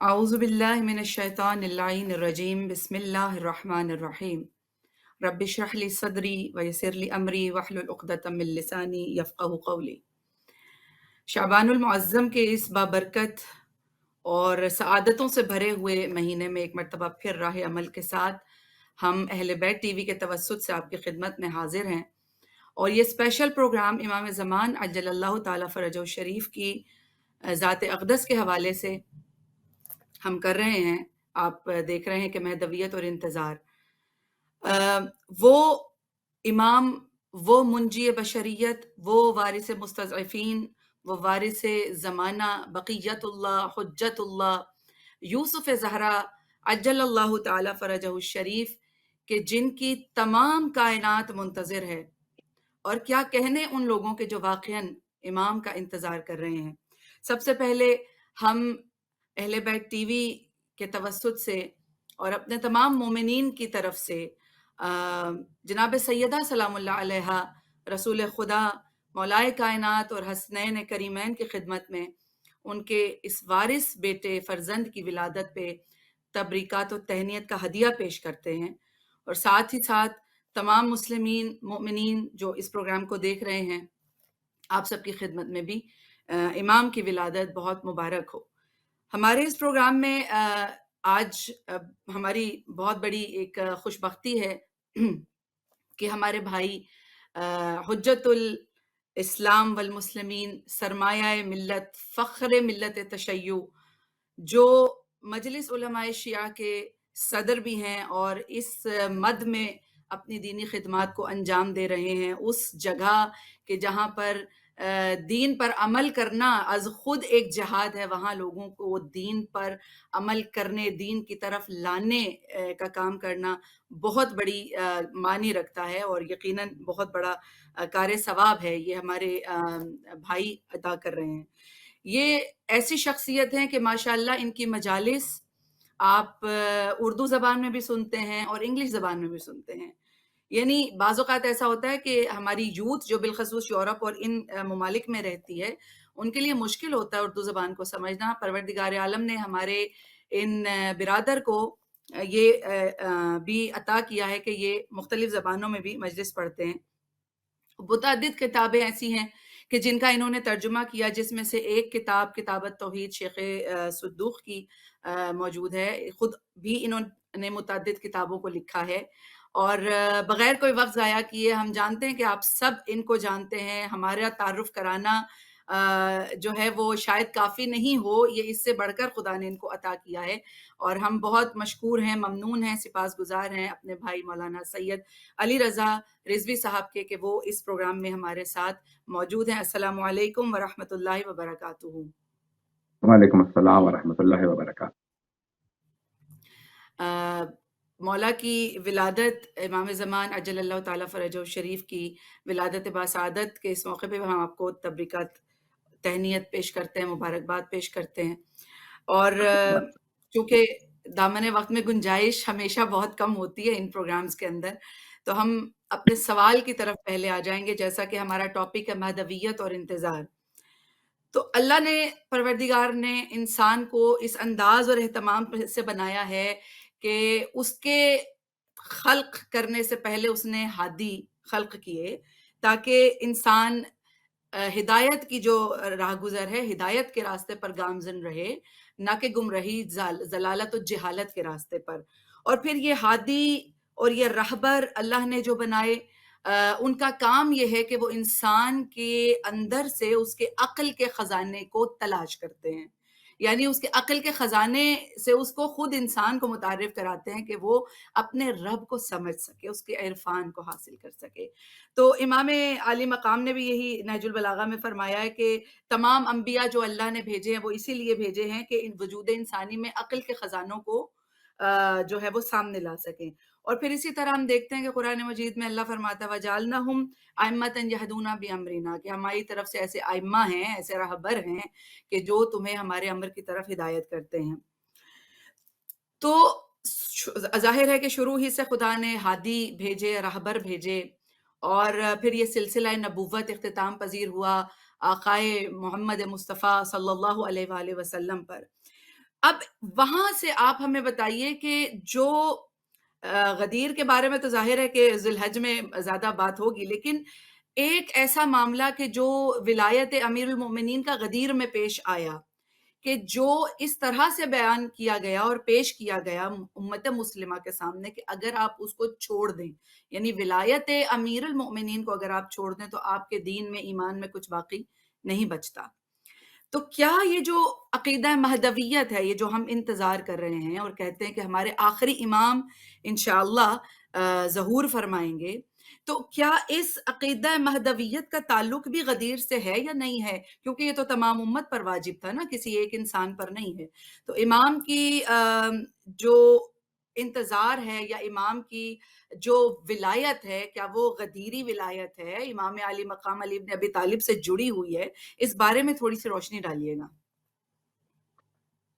اعوذ باللہ من الشیطان اللعین الرجیم بسم اللہ الرحمن الرحیم رب اشرح لی صدری ویسر لی امری واحلل عقدۃ من لسانی یفقہوا قولی۔ شعبان المعظم کے اس بابرکت اور سعادتوں سے بھرے ہوئے مہینے میں ایک مرتبہ پھر راہ عمل کے ساتھ ہم اہل بیت ٹی وی کے توسط سے آپ کی خدمت میں حاضر ہیں، اور یہ اسپیشل پروگرام امام زمان عجل اللہ تعالیٰ فرجہ الشریف کی ذات اقدس کے حوالے سے ہم کر رہے ہیں۔ آپ دیکھ رہے ہیں کہ مہدویت اور انتظار، وہ امام، وہ منجی بشریت، وہ وارث مستضعفین، وہ وارث زمانہ، بقیت اللہ، حجت اللہ، یوسف زہرا عجل اللہ تعالی فرجہ الشریف، کہ جن کی تمام کائنات منتظر ہے، اور کیا کہنے ان لوگوں کے جو واقعاً امام کا انتظار کر رہے ہیں۔ سب سے پہلے ہم اہل بیت ٹی وی کے توسط سے اور اپنے تمام مومنین کی طرف سے جناب سیدہ سلام اللہ علیہا رسول خدا مولائے کائنات اور حسنین کریمین کی خدمت میں ان کے اس وارث بیٹے فرزند کی ولادت پہ تبریکات و تہنیت کا ہدیہ پیش کرتے ہیں، اور ساتھ ہی ساتھ تمام مسلمین مومنین جو اس پروگرام کو دیکھ رہے ہیں، آپ سب کی خدمت میں بھی امام کی ولادت بہت مبارک ہو۔ ہمارے اس پروگرام میں آج ہماری بہت بڑی ایک خوش بختی ہے کہ ہمارے بھائی حجت الاسلام والمسلمین، سرمایہ ملت، فخر ملت تشیع، جو مجلس علماء شیعہ کے صدر بھی ہیں اور اس مد میں اپنی دینی خدمات کو انجام دے رہے ہیں، اس جگہ کہ جہاں پر دین پر عمل کرنا از خود ایک جہاد ہے، وہاں لوگوں کو دین پر عمل کرنے، دین کی طرف لانے کا کام کرنا بہت بڑی معنی رکھتا ہے، اور یقیناً بہت بڑا کار ثواب ہے یہ ہمارے بھائی ادا کر رہے ہیں۔ یہ ایسی شخصیت ہیں کہ ماشاءاللہ ان کی مجالس آپ اردو زبان میں بھی سنتے ہیں اور انگلش زبان میں بھی سنتے ہیں۔ یعنی بعض اوقات ایسا ہوتا ہے کہ ہماری یوتھ جو بالخصوص یورپ اور ان ممالک میں رہتی ہے، ان کے لیے مشکل ہوتا ہے اردو زبان کو سمجھنا۔ پروردگار عالم نے ہمارے ان برادر کو یہ بھی عطا کیا ہے کہ یہ مختلف زبانوں میں بھی مجلس پڑھتے ہیں۔ متعدد کتابیں ایسی ہیں کہ جن کا انہوں نے ترجمہ کیا، جس میں سے ایک کتاب کتابت توحید شیخ صدوق کی موجود ہے۔ خود بھی انہوں نے متعدد کتابوں کو لکھا ہے، اور بغیر کوئی وقت ضائع کیے، ہم جانتے ہیں کہ آپ سب ان کو جانتے ہیں، ہمارا تعارف کرانا جو ہے وہ شاید کافی نہیں ہو، یہ اس سے بڑھ کر خدا نے ان کو عطا کیا ہے، اور ہم بہت مشکور ہیں، ممنون ہیں، سپاسگزار ہیں اپنے بھائی مولانا سید علی رضا رضوی صاحب کے کہ وہ اس پروگرام میں ہمارے ساتھ موجود ہیں۔ السلام علیکم ورحمۃ اللہ وبرکاتہ۔ وعلیکم السلام ورحمۃ اللہ وبرکاتہ۔ مولا کی ولادت، امام زمان عجل اللہ تعالیٰ فرجہ الشریف کی ولادت باسعادت کے اس موقع پہ ہم آپ کو تبریکات تہنیت پیش کرتے ہیں، مبارکباد پیش کرتے ہیں، اور چونکہ دامن وقت میں گنجائش ہمیشہ بہت کم ہوتی ہے ان پروگرامز کے اندر، تو ہم اپنے سوال کی طرف پہلے آ جائیں گے، جیسا کہ ہمارا ٹاپک ہے مہدویت اور انتظار۔ تو اللہ نے، پروردگار نے انسان کو اس انداز اور اہتمام سے بنایا ہے کہ اس کے خلق کرنے سے پہلے اس نے ہادی خلق کیے، تاکہ انسان ہدایت کی جو راہ گزر ہے، ہدایت کے راستے پر گامزن رہے، نہ کہ گمراہی، ضلالت و جہالت کے راستے پر۔ اور پھر یہ ہادی اور یہ رہبر اللہ نے جو بنائے، ان کا کام یہ ہے کہ وہ انسان کے اندر سے اس کے عقل کے خزانے کو تلاش کرتے ہیں، یعنی اس کے عقل کے خزانے سے اس کو خود انسان کو متعارف کراتے ہیں کہ وہ اپنے رب کو سمجھ سکے، اس کے عرفان کو حاصل کر سکے۔ تو امام عالی مقام نے بھی یہی نہج البلاغہ میں فرمایا ہے کہ تمام انبیاء جو اللہ نے بھیجے ہیں وہ اسی لیے بھیجے ہیں کہ وجود انسانی میں عقل کے خزانوں کو جو ہے وہ سامنے لا سکیں۔ اور پھر اسی طرح ہم دیکھتے ہیں کہ قرآن مجید میں اللہ فرماتا ہے وَجَعَلْنَاهُمْ أَئِمَّةً يَهْدُونَ بِأَمْرِنَا، کہ ہماری طرف سے ایسے ائمہ ہیں، ایسے رہبر ہیں کہ جو تمہیں ہمارے امر کی طرف ہدایت کرتے ہیں۔ تو ظاہر ہے کہ شروع ہی سے خدا نے ہادی بھیجے، رہبر بھیجے، اور پھر یہ سلسلہ نبوت اختتام پذیر ہوا آقائے محمد مصطفیٰ صلی اللہ علیہ وآلہ وسلم پر۔ اب وہاں سے آپ ہمیں بتائیے کہ جو غدیر کے بارے میں تو ظاہر ہے کہ ذی الحج میں زیادہ بات ہوگی، لیکن ایک ایسا معاملہ کہ جو ولایت امیر المومنین کا غدیر میں پیش آیا، کہ جو اس طرح سے بیان کیا گیا اور پیش کیا گیا امت مسلمہ کے سامنے کہ اگر آپ اس کو چھوڑ دیں، یعنی ولایت امیر المؤمنین کو اگر آپ چھوڑ دیں تو آپ کے دین میں ایمان میں کچھ باقی نہیں بچتا۔ تو کیا یہ جو عقیدہ مہدویت ہے، یہ جو ہم انتظار کر رہے ہیں اور کہتے ہیں کہ ہمارے آخری امام انشاءاللہ ظہور فرمائیں گے، تو کیا اس عقیدہ مہدویت کا تعلق بھی غدیر سے ہے یا نہیں ہے؟ کیونکہ یہ تو تمام امت پر واجب تھا نا، کسی ایک انسان پر نہیں ہے۔ تو امام کی جو انتظار ہے یا امام کی جو ولایت ہے، کیا وہ غدیری ولایت ہے، امام علی مقام علی بن ابی طالب سے جڑی ہوئی ہے؟ اس بارے میں تھوڑی سی روشنی ڈالیے گا۔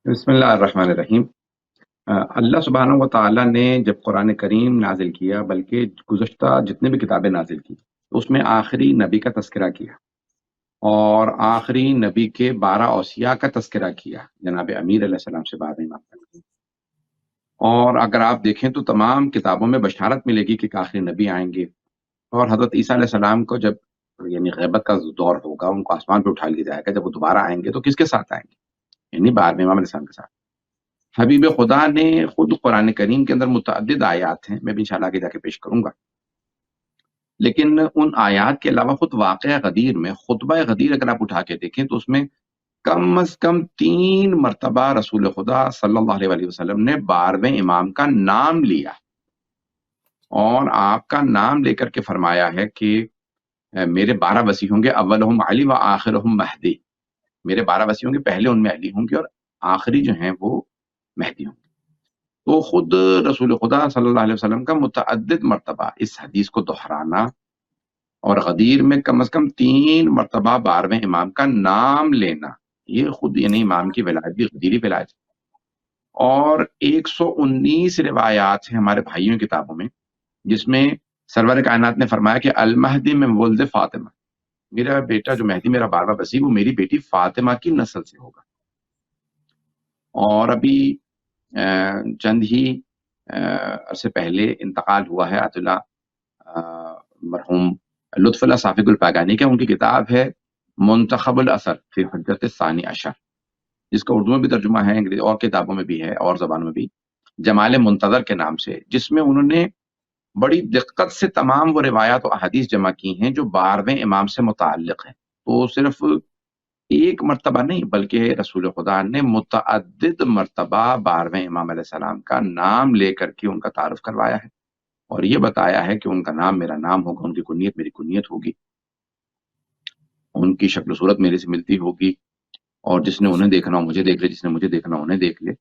بسم اللہ الرحمن الرحیم۔ اللہ سبحانہ و تعالیٰ نے جب قرآن کریم نازل کیا، بلکہ گزشتہ جتنے بھی کتابیں نازل کی، اس میں آخری نبی کا تذکرہ کیا اور آخری نبی کے 12 اوصیاء کا تذکرہ کیا، جناب امیر علیہ السلام سے بعد امام تک۔ اور اگر آپ دیکھیں تو تمام کتابوں میں بشارت ملے گی کہ آخری نبی آئیں گے، اور حضرت عیسیٰ علیہ السلام کو جب یعنی غیبت کا دور ہوگا، ان کو آسمان پہ اٹھا لیا جائے گا، جب وہ دوبارہ آئیں گے تو کس کے ساتھ آئیں گے؟ یعنی بعد میں امام علیہ السلام کے ساتھ۔ حبیب خدا نے خود قرآن کریم کے اندر متعدد آیات ہیں، میں بھی انشاءاللہ آگے جا کے پیش کروں گا، لیکن ان آیات کے علاوہ خود واقعہ غدیر میں خطبہ غدیر اگر آپ اٹھا کے دیکھیں تو اس میں کم از کم 3 مرتبہ رسول خدا صلی اللہ علیہ وسلم نے 12ویں امام کا نام لیا، اور آپ کا نام لے کر کے فرمایا ہے کہ میرے 12 وصی ہوں گے، اولہم علی و آخرہم مہدی، میرے 12 وصی ہوں گے، پہلے ان میں علی ہوں گے اور آخری جو ہیں وہ مہدی ہوں گے۔ تو خود رسول خدا صلی اللہ علیہ وسلم کا متعدد مرتبہ اس حدیث کو دہرانا اور غدیر میں کم از کم 3 مرتبہ 12ویں امام کا نام لینا، یہ خود یعنی امام کی ولایت بھی غدیری ولایت ہے۔ اور 119 روایات ہیں ہمارے بھائیوں کی کتابوں میں جس میں سرور کائنات نے فرمایا کہ المہدی من ولد فاطمہ، میرا بیٹا جو مہدی میرا 12واں وصی وہ میری بیٹی فاطمہ کی نسل سے ہوگا۔ اور ابھی چند ہی عرصے پہلے انتقال ہوا ہے عطیہ اللہ مرحوم لطف اللہ صافق الپاگانی کا، ان کی کتاب ہے منتخب الاثر فی حجت الثانی عشر، جس کا اردو میں بھی ترجمہ ہے، انگریزی اور کتابوں میں بھی ہے اور زبانوں میں بھی، جمال منتظر کے نام سے، جس میں انہوں نے بڑی دقت سے تمام وہ روایات و احادیث جمع کی ہیں جو 12ویں امام سے متعلق ہیں۔ تو صرف ایک مرتبہ نہیں بلکہ رسول خدا نے متعدد مرتبہ 12ویں امام علیہ السلام کا نام لے کر کے ان کا تعارف کروایا ہے، اور یہ بتایا ہے کہ ان کا نام میرا نام ہوگا، ان کی کنیت میری کنیت ہوگی، ان کی شکل و صورت میرے سے ملتی ہوگی، اور جس نے انہیں دیکھنا ہو مجھے دیکھ لے، جس نے مجھے دیکھنا ہو انہیں دیکھ لے۔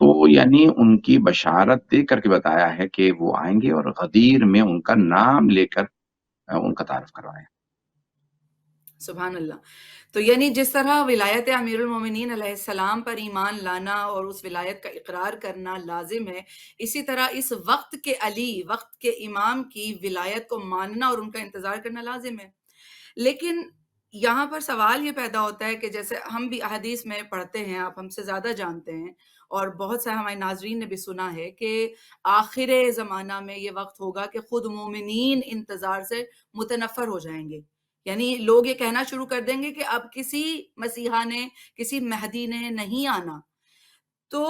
تو یعنی ان کی بشارت دے کر کے بتایا ہے کہ وہ آئیں گے، اور غدیر میں ان کا نام لے کر ان کا تعارف کروایا۔ سبحان اللہ۔ تو یعنی جس طرح ولایت امیر المومنین علیہ السلام پر ایمان لانا اور اس ولایت کا اقرار کرنا لازم ہے، اسی طرح اس وقت کے علی، وقت کے امام کی ولایت کو ماننا اور ان کا انتظار کرنا لازم ہے۔ لیکن یہاں پر سوال یہ پیدا ہوتا ہے کہ جیسے ہم بھی احادیث میں پڑھتے ہیں، آپ ہم سے زیادہ جانتے ہیں، اور بہت سے ہمارے ناظرین نے بھی سنا ہے کہ آخر زمانہ میں یہ وقت ہوگا کہ خود مومنین انتظار سے متنفر ہو جائیں گے، یعنی لوگ یہ کہنا شروع کر دیں گے کہ اب کسی مسیحا نے، کسی مہدی نے نہیں آنا۔ تو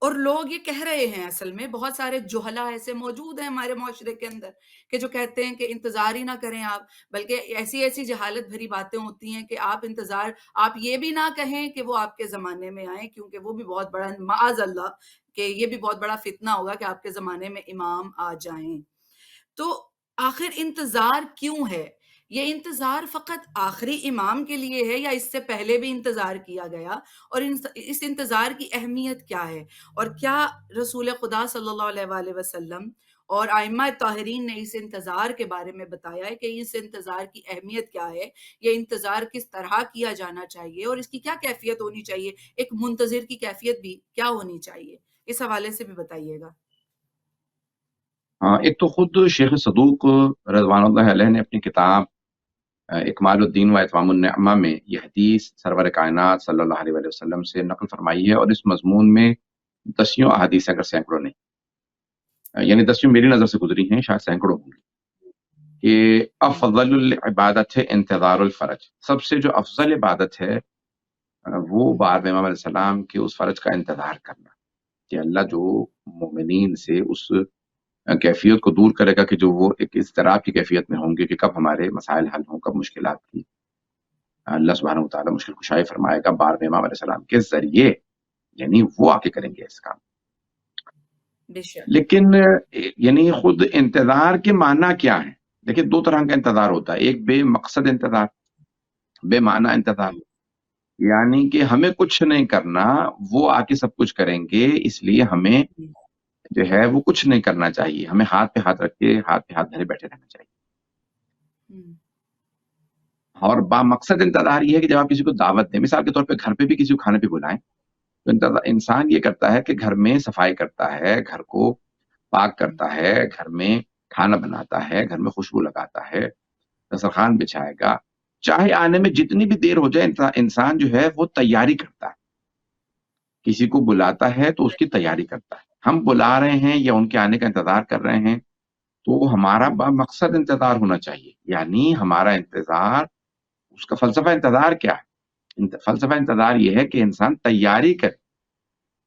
اور لوگ یہ کہہ رہے ہیں، اصل میں بہت سارے جہلا ایسے موجود ہیں ہمارے معاشرے کے اندر کہ جو کہتے ہیں کہ انتظار ہی نہ کریں آپ، بلکہ ایسی ایسی جہالت بھری باتیں ہوتی ہیں کہ آپ یہ بھی نہ کہیں کہ وہ آپ کے زمانے میں آئیں، کیونکہ وہ بھی بہت بڑا، معاذ اللہ، کہ یہ بھی بہت بڑا فتنہ ہوگا کہ آپ کے زمانے میں امام آ جائیں۔ تو آخر انتظار کیوں ہے؟ یہ انتظار فقط آخری امام کے لیے ہے یا اس سے پہلے بھی انتظار کیا گیا؟ اور اس انتظار کی اہمیت کیا ہے؟ اور کیا رسول خدا صلی اللہ علیہ وآلہ وسلم اور ائمہ طاہرین نے اس انتظار کے بارے میں بتایا ہے کہ اس انتظار کی اہمیت کیا ہے؟ یہ انتظار کس طرح کیا جانا چاہیے اور اس کی کیا کیفیت ہونی چاہیے؟ ایک منتظر کی کیفیت بھی کیا ہونی چاہیے؟ اس حوالے سے بھی بتائیے گا۔ ایک تو خود شیخ صدوق رضوان اللہ علیہ نے اپنی کتاب اکمال الدین و اتمام النعمہ میں یہ حدیث سرور کائنات صلی اللہ علیہ وآلہ وسلم سے نقل فرمائی ہے، اور اس مضمون میں دسیوں احادیث اگر سینکڑوں نہیں، یعنی دسیوں میری نظر سے گزری ہیں، شاید سینکڑوں ہوں گی، کہ افضل العبادت ہے انتظار الفرج، سب سے جو افضل عبادت ہے وہ بعد امام علیہ السلام کے اس فرج کا انتظار کرنا، کہ اللہ جو مومنین سے اس کیفیت کو دور کرے گا کہ جو وہ ایک اضطراب کی کیفیت میں ہوں گے کہ کب ہمارے مسائل حل ہوں، کب مشکلات کی اللہ سبحانہ وتعالیٰ مشکل کشائی فرمائے گا بار میں امام علیہ السلام کے ذریعے، یعنی وہ آ کے کریں گے اس کام۔ بے شک لیکن یعنی خود انتظار کے معنی کیا ہے؟ دیکھیں دو طرح کا انتظار ہوتا ہے، ایک بے مقصد انتظار، بے معنی انتظار، یعنی کہ ہمیں کچھ نہیں کرنا، وہ آ کے سب کچھ کریں گے، اس لیے ہمیں جو ہے وہ کچھ نہیں کرنا چاہیے، ہمیں ہاتھ پہ ہاتھ رکھ کے ہاتھ پہ ہاتھ دھرے بیٹھے رہنا چاہیے۔ اور با مقصد انتظار یہ ہے کہ جب آپ کسی کو دعوت دیں، مثال کے طور پہ گھر پہ بھی کسی کو کھانے پہ بلائیں، تو انسان یہ کرتا ہے کہ گھر میں صفائی کرتا ہے، گھر کو پاک کرتا ہے، گھر میں کھانا بناتا ہے، گھر میں خوشبو لگاتا ہے، دسترخوان بچھائے گا، چاہے آنے میں جتنی بھی دیر ہو جائے انسان جو ہے وہ تیاری کرتا ہے، کسی کو بلاتا ہے تو اس کی تیاری کرتا ہے۔ ہم بلا رہے ہیں یا ان کے آنے کا انتظار کر رہے ہیں تو ہمارا با مقصد انتظار ہونا چاہیے، یعنی ہمارا انتظار، اس کا فلسفہ انتظار کیا ہے؟ فلسفہ انتظار یہ ہے کہ انسان تیاری کرے،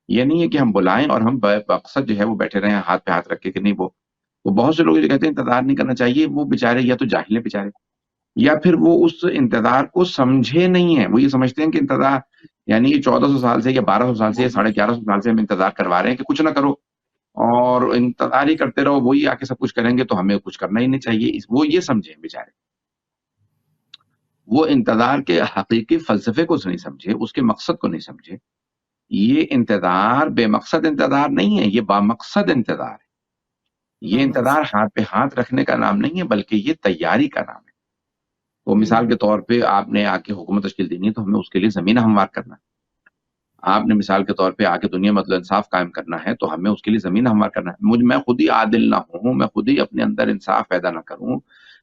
یہ نہیں ہے کہ ہم بلائیں اور ہم مقصد جو ہے وہ بیٹھے رہے ہیں ہاتھ پہ ہاتھ رکھ کے کہ نہیں، وہ بہت سے لوگ جو کہتے ہیں انتظار نہیں کرنا چاہیے، وہ بیچارے یا تو جاہل ہیں بیچارے، یا پھر وہ اس انتظار کو سمجھے نہیں ہیں، وہ یہ سمجھتے ہیں کہ انتظار یعنی یہ 1400 سال سے یا 1200 سال سے یا 1150 سال سے ہم انتظار کروا رہے ہیں کہ کچھ نہ کرو اور انتظار ہی کرتے رہو، وہی آ کے سب کچھ کریں گے تو ہمیں کچھ کرنا ہی نہیں چاہیے، وہ یہ سمجھیں بیچارے، وہ انتظار کے حقیقی فلسفے کو نہیں سمجھے، اس کے مقصد کو نہیں سمجھے۔ یہ انتظار بے مقصد انتظار نہیں ہے، یہ با مقصد انتظار ہے، یہ انتظار ہاتھ پہ ہاتھ رکھنے کا نام نہیں ہے بلکہ یہ تیاری کا نام ہے۔ تو مثال کے طور پہ آپ نے آ کے حکومت تشکیل دینی ہے تو ہمیں اس کے لیے زمین ہموار کرنا ہے، آپ نے مثال کے طور پہ آ کے دنیا میں عدل و انصاف قائم کرنا ہے تو ہمیں اس کے لیے زمین ہموار کرنا ہے۔ میں خود ہی عادل نہ ہوں، میں خود ہی اپنے اندر انصاف پیدا نہ کروں،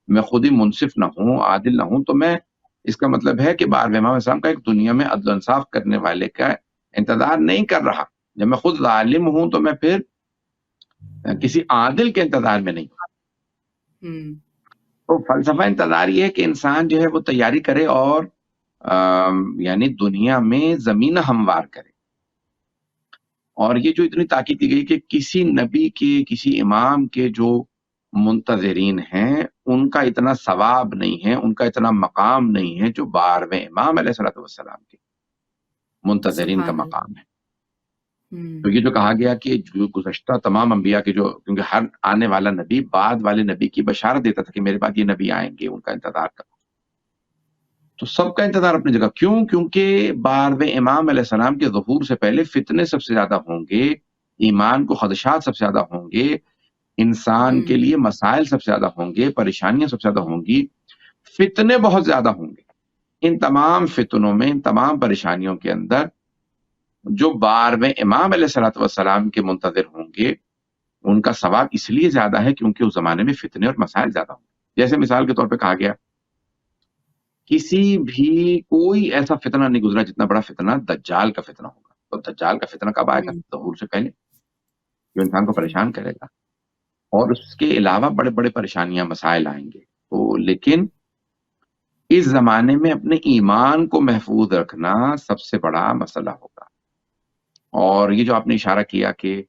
میں خود ہی منصف نہ ہوں، عادل نہ ہوں، تو میں اس کا مطلب ہے کہ بار امام اسلام کا ایک دنیا میں عدل و انصاف کرنے والے کا انتظار نہیں کر رہا۔ جب میں خود ظالم ہوں تو میں پھر کسی عادل کے انتظار میں نہیں ہوں۔ تو فلسفہ انتظار یہ ہے کہ انسان جو ہے وہ تیاری کرے اور یعنی دنیا میں زمین ہموار کرے، اور یہ جو اتنی تاکید دی گئی کہ کسی نبی کے، کسی امام کے جو منتظرین ہیں ان کا اتنا ثواب نہیں ہے، ان کا اتنا مقام نہیں ہے جو 12ویں امام علیہ الصلوۃ والسلام کے منتظرین کا مقام ہے۔ تو یہ جو کہا گیا کہ جو گزشتہ تمام انبیاء کے جو، کیونکہ ہر آنے والا نبی بعد والے نبی کی بشارت دیتا تھا کہ میرے بعد یہ نبی آئیں گے، ان کا انتظار کرو، تو سب کا انتظار اپنی جگہ، کیوں؟ کیونکہ 12ویں امام علیہ السلام کے ظہور سے پہلے فتنے سب سے زیادہ ہوں گے، ایمان کو خدشات سب سے زیادہ ہوں گے، انسان کے لیے مسائل سب سے زیادہ ہوں گے، پریشانیاں سب سے زیادہ ہوں گی، فتنے بہت زیادہ ہوں گے۔ ان تمام فتنوں میں، ان تمام پریشانیوں کے اندر جو 12ویں امام علیہ الصلوۃ والسلام کے منتظر ہوں گے ان کا ثواب اس لیے زیادہ ہے کیونکہ اس زمانے میں فتنے اور مسائل زیادہ ہوں گے۔ جیسے مثال کے طور پہ کہا گیا کسی بھی کوئی ایسا فتنہ نہیں گزرا جتنا بڑا فتنہ دجال کا فتنہ ہوگا۔ تو دجال کا فتنہ کب آئے گا؟ ظہور سے پہلے، جو انسان کو پریشان کرے گا، اور اس کے علاوہ بڑے بڑے پریشانیاں مسائل آئیں گے۔ تو لیکن اس زمانے میں اپنے ایمان کو محفوظ رکھنا سب سے بڑا مسئلہ ہوگا، اور یہ جو آپ نے اشارہ کیا کہ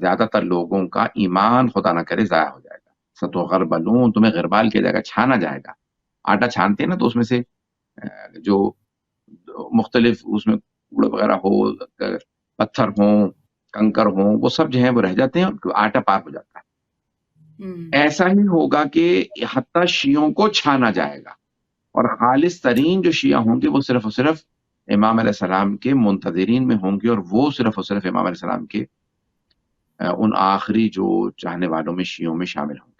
زیادہ تر لوگوں کا ایمان خدا نہ کرے ضائع ہو جائے گا، ستغربلون، تمہیں غربال کیا جائے گا، چھانا جائے گا۔ آٹا چھانتے ہیں نا تو اس میں سے جو مختلف اس میں کوڑے وغیرہ ہو، پتھر ہوں، کنکر ہوں، وہ سب جو ہیں وہ رہ جاتے ہیں اور آٹا پاک ہو جاتا ہے۔ ایسا ہی ہوگا کہ حتیٰ شیعوں کو چھانا جائے گا، اور خالص ترین جو شیعہ ہوں گے وہ صرف اور صرف امام علیہ السلام کے منتظرین میں ہوں گے، اور وہ صرف اور صرف امام علیہ السلام کے ان آخری جو چاہنے والوں میں، شیعوں میں شامل ہوں گے۔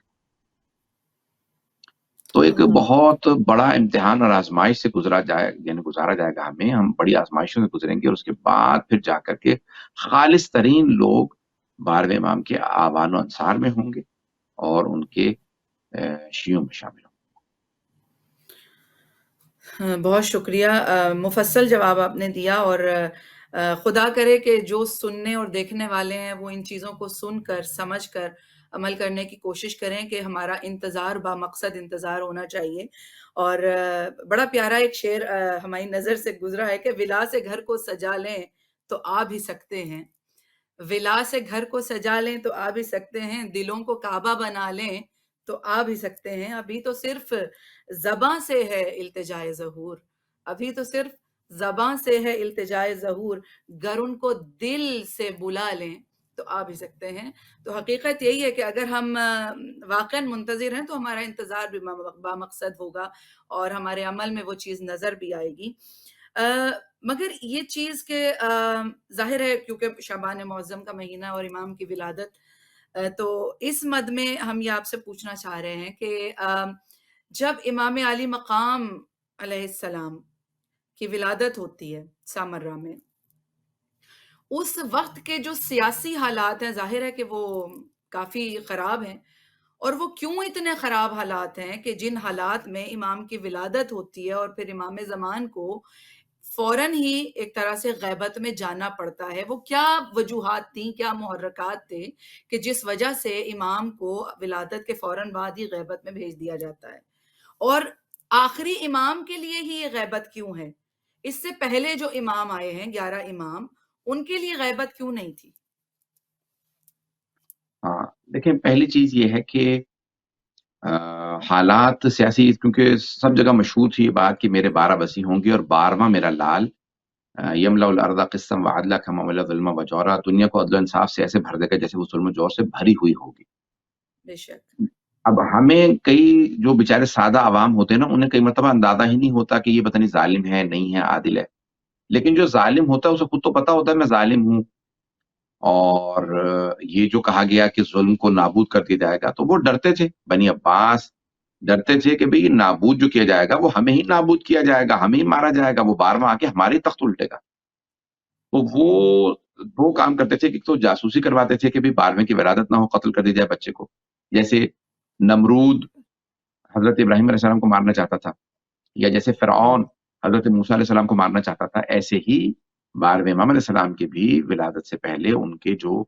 تو ایک بہت بڑا امتحان اور آزمائش سے گزارا جائے گا ہمیں، ہم بڑی آزمائشوں سے گزریں گے، اور اس کے بعد پھر جا کر کے خالص ترین لوگ 12ویں امام کے آوان و انصار میں ہوں گے اور ان کے شیعوں میں شامل ہوں گے۔ بہت شکریہ، مفصل جواب آپ نے دیا، اور خدا کرے کہ جو سننے اور دیکھنے والے ہیں وہ ان چیزوں کو سن کر سمجھ کر عمل کرنے کی کوشش کریں کہ ہمارا انتظار با مقصد انتظار ہونا چاہیے۔ اور بڑا پیارا ایک شعر ہماری نظر سے گزرا ہے کہ ولا سے گھر کو سجا لیں تو آ بھی سکتے ہیں، ولا سے گھر کو سجا لیں تو آ بھی سکتے ہیں، دلوں کو کعبہ بنا لیں تو آ بھی سکتے ہیں، ابھی تو صرف زباں سے ہے التجائے ظہور، ابھی تو صرف زباں سے ہے التجائے ظہور، گر ان کو دل سے بلا لیں تو آ بھی سکتے ہیں۔ تو حقیقت یہی ہے کہ اگر ہم واقعاً منتظر ہیں تو ہمارا انتظار بھی بامقصد ہوگا اور ہمارے عمل میں وہ چیز نظر بھی آئے گی۔ مگر یہ چیز کہ ظاہر ہے کیونکہ شعبان معظم کا مہینہ اور امام کی ولادت، تو اس مد میں ہم یہ آپ سے پوچھنا چاہ رہے ہیں کہ جب امام علی مقام علیہ السلام کی ولادت ہوتی ہے سامرہ میں، اس وقت کے جو سیاسی حالات ہیں ظاہر ہے کہ وہ کافی خراب ہیں، اور وہ کیوں اتنے خراب حالات ہیں کہ جن حالات میں امام کی ولادت ہوتی ہے اور پھر امام زمان کو فوراً ہی ایک طرح سے غیبت میں جانا پڑتا ہے، وہ کیا وجوہات تھیں، کیا محرکات تھے کہ جس وجہ سے امام کو ولادت کے فوراً بعد ہی غیبت میں بھیج دیا جاتا ہے؟ اور آخری امام کے لیے ہی یہ غیبت کیوں ہے؟ اس سے پہلے جو امام آئے ہیں 11 امام، ان کے لیے غیبت کیوں نہیں تھی؟ ہاں دیکھیں، پہلی چیز یہ ہے کہ حالات سیاسی، کیونکہ سب جگہ مشہور تھی یہ بات کہ میرے 12 بسی ہوں گے اور 12واں میرا لال یملا الارض قسطا وعدلا کما ملا ظلم و جورا، دنیا کو عدل و انصاف سے ایسے بھر دے گا جیسے وہ ظلم و جور سے بھری ہوئی ہوگی۔ بے شک۔ اب ہمیں کئی جو بیچارے سادہ عوام ہوتے ہیں نا، انہیں کئی مرتبہ اندازہ ہی نہیں ہوتا کہ یہ پتہ نہیں ظالم ہے نہیں ہے عادل ہے، لیکن جو ظالم ہوتا ہے اسے خود تو پتا ہوتا ہے میں ظالم ہوں، اور یہ جو کہا گیا کہ ظلم کو نابود کر دیا جائے گا، تو وہ ڈرتے تھے، بنی عباس ڈرتے تھے کہ بھئی یہ نابود جو کیا جائے گا وہ ہمیں ہی نابود کیا جائے گا، ہمیں ہی مارا جائے گا، وہ 12واں آ کے ہماری تخت الٹے گا۔ تو وہ دو کام کرتے تھے، کہ تو جاسوسی کرواتے تھے کہ بھی 12ویں کی ولادت نہ ہو، قتل کر دی جائے بچے کو، جیسے نمرود حضرت ابراہیم علیہ السلام کو مارنا چاہتا تھا، یا جیسے فرعون حضرت موسیٰ علیہ السلام کو مارنا چاہتا تھا، ایسے ہی 12ویں امام علیہ السلام کے بھی ولادت سے پہلے ان کے جو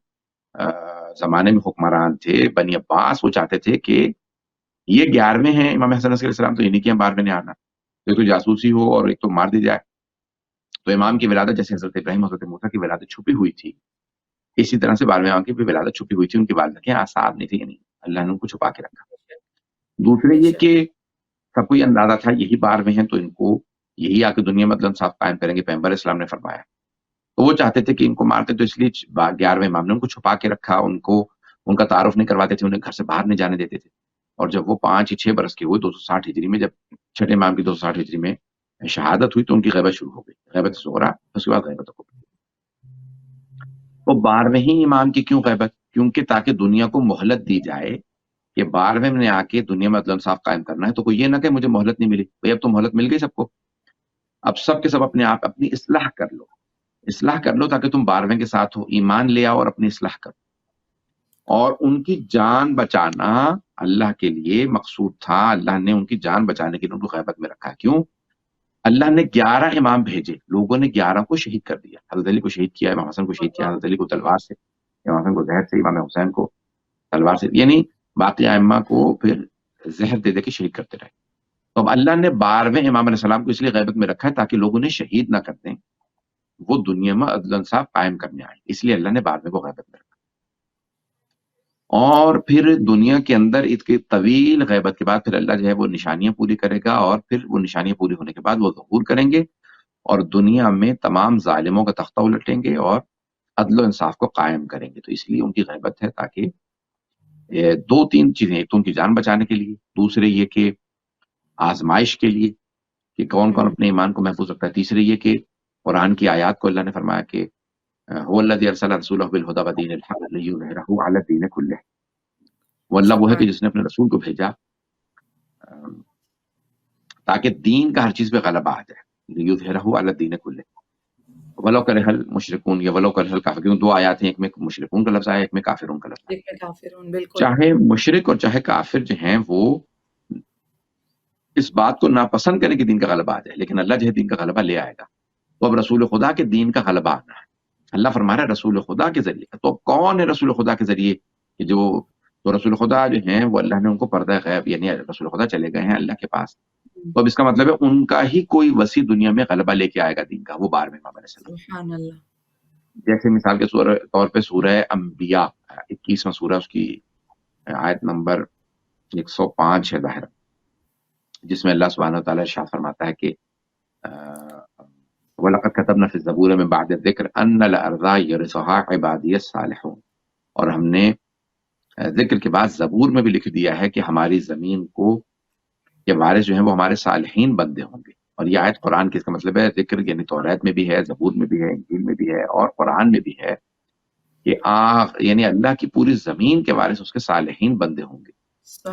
زمانے میں حکمران تھے بنی عباس، وہ چاہتے تھے کہ یہ 11ویں ہیں امام حسن علیہ السلام، تو انہیں کی ہم 12ویں نے آنا، ایک تو جاسوسی ہو اور ایک تو مار دی جائے۔ تو امام کی ولادت جیسے حضرت ابراہیم حضرت موسیٰ کی ولادت چھپی ہوئی تھی، اسی طرح سے 12ویں امام کی بھی ولادت چھپی ہوئی تھی، ان کی والدہ کے آثار نہیں تھے، یعنی اللہ نے ان کو چھپا کے رکھا۔ دوسرے بے یہ شک۔ کہ سب کو یہ اندازہ تھا یہی 12ویں ہیں تو ان کو یہی آ کے دنیا میں عدل انصاف قائم کریں گے، پیغمبر اسلام نے فرمایا، تو وہ چاہتے تھے کہ ان کو مارتے، تو اس لیے 11ویں امام نے ان کو چھپا کے رکھا، ان کا تعارف نہیں کرواتے تھے، انہیں گھر سے باہر نہیں جانے دیتے تھے، اور جب وہ 5 یا 6 برس کے ہوئے 260 ہجری میں، جب چھٹے امام کی 260 ہجری میں شہادت ہوئی، تو ان کی غیبت شروع ہو گئی، غیبت صغریٰ، اس کے بعد غیبت کبریٰ۔ تو 12ویں ہی امام کی کیوں غیبت؟ کیونکہ تاکہ دنیا کو مہلت دی جائے کہ 12ویں نے آ کے دنیا میں عدل انصاف قائم کرنا ہے، تو کوئی یہ نہ کہ مجھے مہلت نہیں ملی، بھئی اب تو مہلت مل گئی سب کو، اب سب کے سب اپنے آپ اپنی اصلاح کر لو، اصلاح کر لو تاکہ تم 12ویں کے ساتھ ہو، ایمان لے آؤ اور اپنی اصلاح کرو۔ اور ان کی جان بچانا اللہ کے لیے مقصود تھا، اللہ نے ان کی جان بچانے کے لیے ان کو غیبت میں رکھا۔ کیوں؟ اللہ نے 11 امام بھیجے، لوگوں نے 11 کو شہید کر دیا، حضرت علی کو شہید کیا، امام حسن کو شہید کیا، حضرت علی کو تلوار سے، امام حسن کو زہر سے، امام حسین کو تلوار سے، یعنی باقی ائمہ کو پھر زہر دے دے کے شہید کرتے رہے۔ تو اب اللہ نے 12ویں امام علیہ السلام کو اس لیے غیبت میں رکھا ہے تاکہ لوگ انہیں شہید نہ کر دیں، وہ دنیا میں عدل انصاف قائم کرنے آئے، اس لیے اللہ نے 12ویں کو غیبت میں رکھا۔ اور پھر دنیا کے اندر اس کے طویل غیبت کے بعد پھر اللہ جو ہے وہ نشانیاں پوری کرے گا، اور پھر وہ نشانیاں پوری ہونے کے بعد وہ ظہور کریں گے اور دنیا میں تمام ظالموں کا تختہ الٹیں گے اور عدل و انصاف کو قائم کریں گے۔ تو اس لیے ان کی غیبت ہے تاکہ 2-3 چیزیں، ایک تو ان کی جان بچانے کے لیے، دوسرے یہ کہ آزمائش کے لیے کہ کون کون اپنے ایمان کو محفوظ رکھتا ہے، تیسرے یہ کہ قرآن کی آیات کو اللہ نے فرمایا کہ هو الذی ارسل رسولہ بالہدی ودین الحق لیظہرہ علی الدین کلہ، وہ اللہ وہ ہے کہ جس نے اپنے رسول کو بھیجا تاکہ دین کا ہر چیز پہ غلبہ آ جائے، لیظہرہ علی الدین کلہ ولو کرہ المشرکون، یا ولو کرہ الکافرون، کیوں 2 آیات ہیں، ایک میں مشرکون کا لفظ آیا، ایک میں کافرون کا لفظ آیا۔ ایک میں کافرون، بالکل۔ چاہے مشرک اور چاہے کافر جو ہیں وہ اس بات کو ناپسند کریں کہ دین کا غلبہ آ جائے، لیکن اللہ جو ہے دین کا غلبہ لے آئے گا. تو اب رسول خدا کے دین کا غلبہ آنا ہے. اللہ فرما رہا ہے رسول خدا کے ذریعے. تو اب کون ہے رسول خدا کے ذریعے کہ جو تو رسول خدا جو ہیں وہ اللہ نے ان کو پردہ غیب، یعنی رسول خدا چلے گئے ہیں اللہ کے پاس. تو اب اس کا مطلب ہے ان کا ہی کوئی وسیع دنیا میں غلبہ لے کے آئے گا دین کا، وہ 12ویں امام علیہ السلام. سبحان اللہ. جیسے مثال کے طور پہ سورہ انبیاء 21واں سورہ، اس کی آیت نمبر 105 ہے ظاہر، جس میں اللہ سبحانہ و تعالیٰ ارشاد فرماتا ہے کہ وَلَقَدْ كَتَبْنَا فِي الزَّبُورِ مِن بَعْدِ الذِّكْرِ أَنَّ الْأَرْضَ يَرِثُهَا عِبَادِيَ الصَّالِحُونَ. اور ہم نے ذکر کے بعد زبور میں بھی لکھ دیا ہے کہ ہماری زمین کو کے وارث جو ہیں وہ ہمارے صالحین بندے ہوں گے. اور یہ آیت قرآن کی، اس کا مطلب ہے ذکر یعنی توریت میں بھی ہے، زبور میں بھی ہے، انجیل میں بھی ہے، اور قرآن میں بھی ہے کہ یعنی اللہ کی پوری زمین کے وارث اس کے صالحین بندے ہوں گے.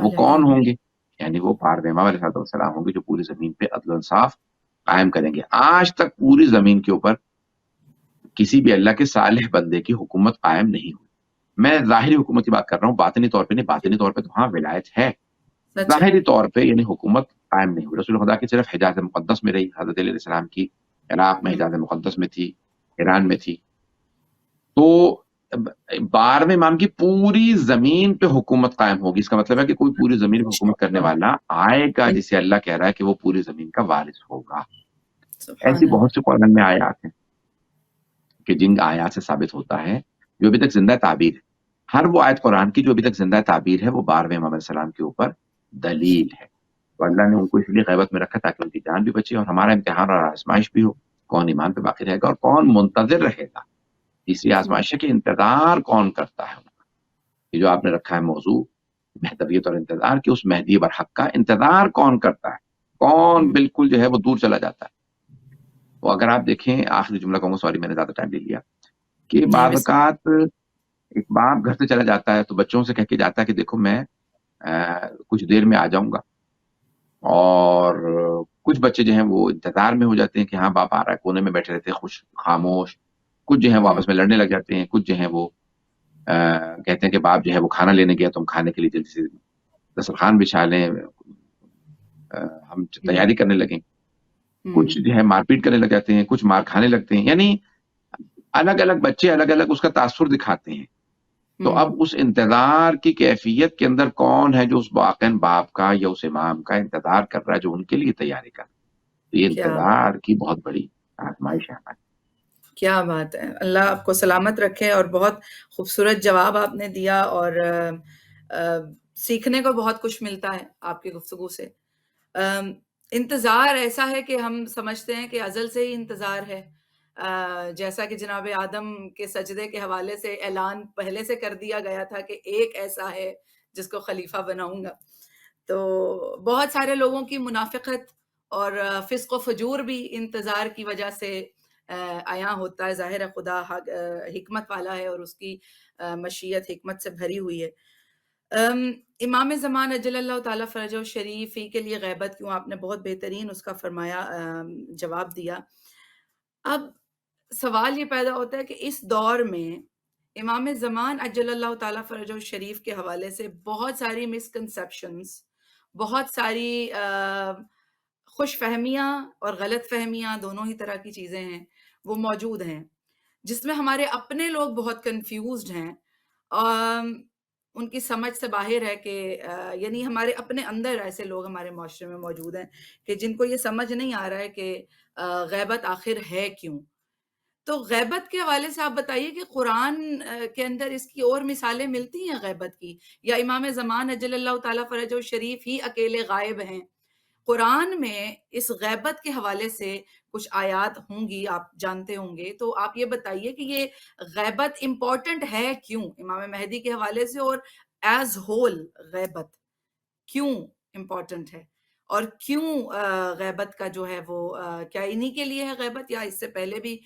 وہ کون ہوں گے؟ یعنی وہ 12ویں امام علیہ السلام ہوں گے جو پوری زمین پہ عدل و انصاف قائم کریں گے. آج تک پوری زمین کے اوپر کسی بھی اللہ کے صالح بندے کی حکومت قائم نہیں ہوئی. میں ظاہری حکومت کی بات کر رہا ہوں، باطنی طور پہ نہیں. باطنی طور پہ تو ہاں ولایت ہے، ظاہری طور پہ یعنی حکومت قائم نہیں ہوئی. رسول خدا کی صرف حجاز مقدس میں رہی. حضرت علیہ السلام کی عراق میں حجاز مقدس میں تھی، ایران میں تھی. تو 12ویں امام کی پوری زمین پہ حکومت قائم ہوگی. اس کا مطلب ہے کہ کوئی پوری زمین پہ حکومت کرنے والا آئے گا جسے اللہ کہہ رہا ہے کہ وہ پوری زمین کا وارث ہوگا. ایسی بہت سی قرآن میں آیات ہیں کہ جن آیات سے ثابت ہوتا ہے جو ابھی تک زندہ تعبیر ہے. ہر وہ آیت قرآن کی جو ابھی تک زندہ تعبیر ہے وہ 12ویں امام علیہ السلام کے اوپر دلیل ہے. تو اللہ نے ان کو اس لیے غیبت میں رکھا تاکہ ان کی جان بھی بچے اور ہمارا امتحان اور آزمائش بھی ہو. کون ایمان پہ باقی رہے گا اور کون منتظر رہے گا. تیسری آزمائش ہے کہ انتظار کون کرتا ہے. یہ جو آپ نے رکھا ہے موضوع مہدویت اور انتظار، کہ اس مہدی برحق کا انتظار کون کرتا ہے، کون بالکل جو ہے وہ دور چلا جاتا ہے. تو اگر آپ دیکھیں آخری جملہ کہوں گا، سوری میں نے زیادہ ٹائم لے لیا، کہ بعض اوقات ایک باپ گھر سے چلا جاتا ہے تو بچوں سے کہہ کے جاتا ہے کہ دیکھو میں کچھ دیر میں آ جاؤں گا، اور کچھ بچے جو ہیں وہ انتظار میں ہو جاتے ہیں کہ ہاں باپ آ رہا ہے، کونے میں بیٹھے رہتے ہیں خوش خاموش. کچھ جو ہیں وہ آپس میں لڑنے لگ جاتے ہیں، کچھ جو ہیں وہ کہتے ہیں کہ باپ جو ہے وہ کھانا لینے گیا تو ہم کھانے کے لیے جلدی سے دسترخوان بچھا لیں، ہم تیاری کرنے لگیں. کچھ جو ہے مار پیٹ کرنے لگ جاتے ہیں، کچھ مار کھانے لگتے ہیں. یعنی الگ الگ بچے الگ الگ اس کا تاثر دکھاتے ہیں. تو اب اس انتظار کی کیفیت کے اندر کون ہے جو اس واقعاً باپ کا یا اس امام کا انتظار کر رہا ہے جو ان کے لیے تیاری کر رہا ہے. یہ انتظار کی بہت بڑی آزمائش ہے ہماری. کیا بات ہے. اللہ آپ کو سلامت رکھے. اور بہت خوبصورت جواب آپ نے دیا، اور سیکھنے کو بہت کچھ ملتا ہے آپ کی گفتگو سے. انتظار ایسا ہے کہ ہم سمجھتے ہیں کہ ازل سے ہی انتظار ہے، جیسا کہ جناب آدم کے سجدے کے حوالے سے اعلان پہلے سے کر دیا گیا تھا کہ ایک ایسا ہے جس کو خلیفہ بناؤں گا. تو بہت سارے لوگوں کی منافقت اور فسق و فجور بھی انتظار کی وجہ سے عیاں ہوتا ہے. ظاہر ہے خدا حکمت والا ہے اور اس کی مشیت حکمت سے بھری ہوئی ہے. امام زمان اجل اللہ تعالیٰ فرجہ شریف ہی کے لیے غیبت کیوں، آپ نے بہت بہترین اس کا فرمایا جواب دیا. اب سوال یہ پیدا ہوتا ہے کہ اس دور میں امام زمان اجل اللہ تعالیٰ فرجہ شریف کے حوالے سے بہت ساری مسکنسیپشنز، بہت ساری خوش فہمیاں اور غلط فہمیاں، دونوں ہی طرح کی چیزیں ہیں وہ موجود ہیں، جس میں ہمارے اپنے لوگ بہت کنفیوزڈ ہیں. ان کی سمجھ سے باہر ہے کہ یعنی ہمارے اپنے اندر ایسے لوگ ہمارے معاشرے میں موجود ہیں کہ جن کو یہ سمجھ نہیں آ رہا ہے کہ غیبت آخر ہے کیوں. تو غیبت کے حوالے سے آپ بتائیے کہ قرآن کے اندر اس کی اور مثالیں ملتی ہیں غیبت کی، یا امام زمان اجل اللہ تعالیٰ فرجہ شریف ہی اکیلے غائب ہیں؟ قرآن میں اس غیبت کے حوالے سے کچھ آیات ہوں گی، آپ جانتے ہوں گے، تو آپ یہ بتائیے کہ یہ غیبت امپورٹنٹ ہے کیوں امام مہدی کے حوالے سے، اور ایز ہول غیبت کیوں امپورٹنٹ ہے، اور کیوں غیبت کا جو ہے وہ کیا انہی کے لیے ہے غیبت، یا اس سے پہلے بھی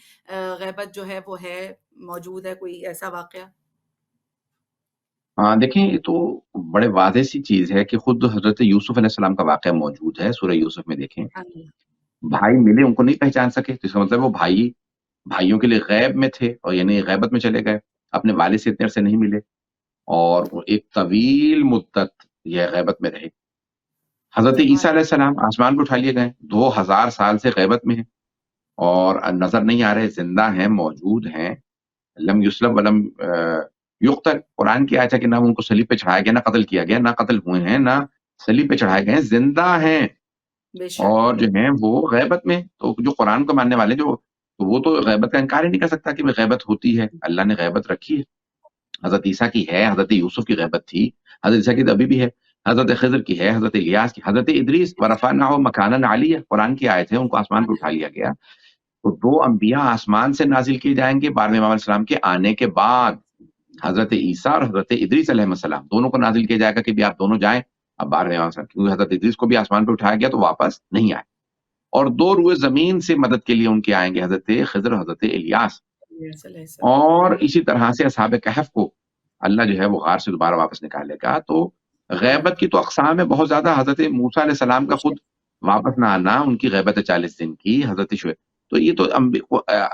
غیبت جو ہے وہ ہے موجود ہے کوئی ایسا واقعہ؟ دیکھیں یہ تو بڑے واضح سی چیز ہے کہ خود حضرت یوسف علیہ السلام کا واقعہ موجود ہے سورہ یوسف میں. دیکھیں بھائی ملے، ان کو نہیں پہچان سکے، تو اس کا مطلب وہ بھائیوں کے لیے غیب میں تھے، اور یعنی غیبت میں چلے گئے، اپنے والد سے اتنے عرصے نہیں ملے، اور ایک طویل مدت یہ غیبت میں رہے. حضرت عیسیٰ علیہ السلام آسمان پہ اٹھا لیے گئے، 2000 سال سے غیبت میں ہیں اور نظر نہیں آ رہے، زندہ ہیں، موجود ہیں، لم یسلم ولم یقتل. قرآن کی آیت ہے کہ نہ ان کو صلیب پہ چڑھایا گیا، نہ قتل کیا گیا، نہ قتل ہوئے ہیں، نہ صلیب پہ چڑھائے گئے ہیں، زندہ ہیں بے شک اور جو ہیں وہ غیبت میں. تو جو قرآن کو ماننے والے جو تو وہ تو غیبت کا انکار ہی نہیں کر سکتا کہ غیبت ہوتی ہے، اللہ نے غیبت رکھی ہے. حضرت عیسیٰ کی ہے، حضرت یوسف کی غیبت تھی، حضرت عیسیٰ کی تو ابھی بھی ہے، حضرت خضر کی ہے، حضرت الیاس کی، حضرت ادریس ورفعناہ مکانا علیہ، قرآن کی آیت ہے، ان کو آسمان پہ اٹھا لیا گیا. تو 2 انبیاء آسمان سے نازل کیے جائیں گے 12ویں امام علیہ السلام کے آنے کے بعد. حضرت عیسیٰ اور حضرت ادریس علیہ السلام دونوں کو نازل کیا جائے گا کہ بھی آپ دونوں جائیں. اب 12ویں امام علیہ السلام، کیونکہ حضرت ادریس کو بھی آسمان پہ اٹھایا گیا تو واپس نہیں آئے. اور 2 روئے زمین سے مدد کے لیے ان کے آئیں گے، حضرت خضر اور حضرت الیاس. علیہ السلام. اور اسی طرح سے اصحاب کہف کو اللہ جو ہے وہ غار سے دوبارہ واپس نکالے گا. تو غیبت کی تو اقسام ہے بہت زیادہ. حضرت موسیٰ علیہ السلام کا خود واپس نہ آنا، ان کی غیبت ہے 40 دن کی. حضرت شعیب، تو یہ تو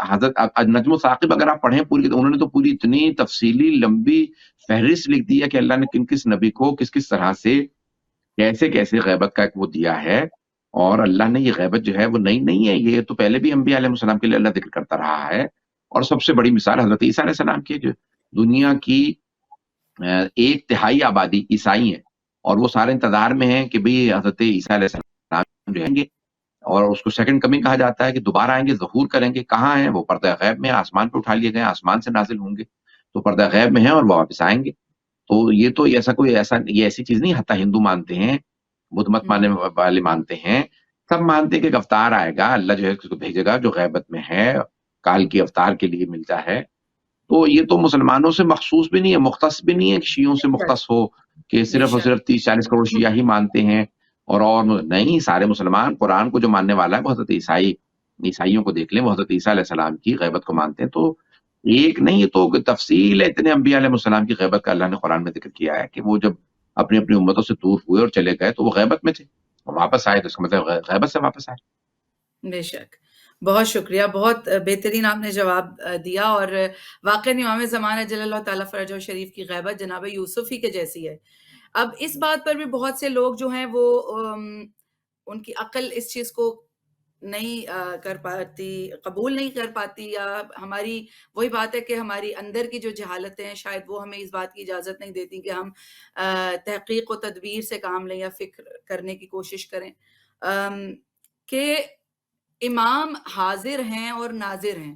حضرت نجم و ثاقب اگر آپ پڑھیں پوری، انہوں نے تو پوری اتنی تفصیلی لمبی فہرست لکھ دی ہے کہ اللہ نے کن کس نبی کو کس کس طرح سے کیسے کیسے غیبت کا وہ دیا ہے. اور اللہ نے یہ غیبت جو ہے وہ نئی نہیں ہے، یہ تو پہلے بھی انبیاء علیہ السلام کے لیے اللہ ذکر کرتا رہا ہے. اور سب سے بڑی مثال حضرت عیسیٰ علیہ السلام کی، جو دنیا کی 1/3 آبادی عیسائی ہیں اور وہ سارے انتظار میں ہیں کہ بھئی حضرت عیسیٰ علیہ السلام جو ہیں گے، اور اس کو سیکنڈ کمنگ کہا جاتا ہے کہ دوبارہ آئیں گے، ظہور کریں گے. کہاں ہیں وہ؟ پردہ غیب میں، آسمان پہ اٹھا لیے گئے، آسمان سے نازل ہوں گے تو پردہ غیب میں ہیں اور وہ واپس آئیں گے. تو یہ تو یہ ایسی چیز نہیں، حتیٰ ہندو مانتے ہیں، بدھ مت ماننے والے مانتے ہیں، سب مانتے ہیں کہ ایک اوتار آئے گا، اللہ جو ہے اس کو بھیجے گا جو غیبت میں ہے، کال کی اوتار کے لیے ملتا ہے. تو یہ تو مسلمانوں سے مخصوص بھی نہیں ہے، مختص بھی نہیں ہے کہ شیعوں سے مختص ہو کہ صرف اور صرف 30-40 کروڑ شیعہ ہی مانتے ہیں اور نہیں. سارے مسلمان قرآن کو جو ماننے والا ہے وہ حضرت عیسائیوں کو دیکھ لیں، وہ حضرت عیسیٰ علیہ السلام کی غیبت کو مانتے ہیں. تو ایک نہیں، یہ تو تفصیل ہے اتنے انبیاء علیہ السلام کی غیبت کا اللہ نے قرآن میں ذکر کیا ہے کہ وہ جب اپنی اپنی امتوں سے دور ہوئے اور چلے گئے تو وہ غیبت میں تھے، واپس آئے تو اس کا مطلب غیبت سے واپس آئے. بے شک. بہت شکریہ، بہت بہترین آپ نے جواب دیا. اور واقعی امام زمان اجل اللہ تعالیٰ فرجہ شریف کی غیبت جناب یوسف ہی کے جیسی ہے. اب اس بات پر بھی بہت سے لوگ جو ہیں وہ ان کی عقل اس چیز کو نہیں کر پاتی، قبول نہیں کر پاتی، یا ہماری وہی بات ہے کہ ہماری اندر کی جو جہالتیں ہیں شاید وہ ہمیں اس بات کی اجازت نہیں دیتی کہ ہم تحقیق و تدبیر سے کام لیں یا فکر کرنے کی کوشش کریں کہ امام حاضر ہیں اور ناظر ہیں.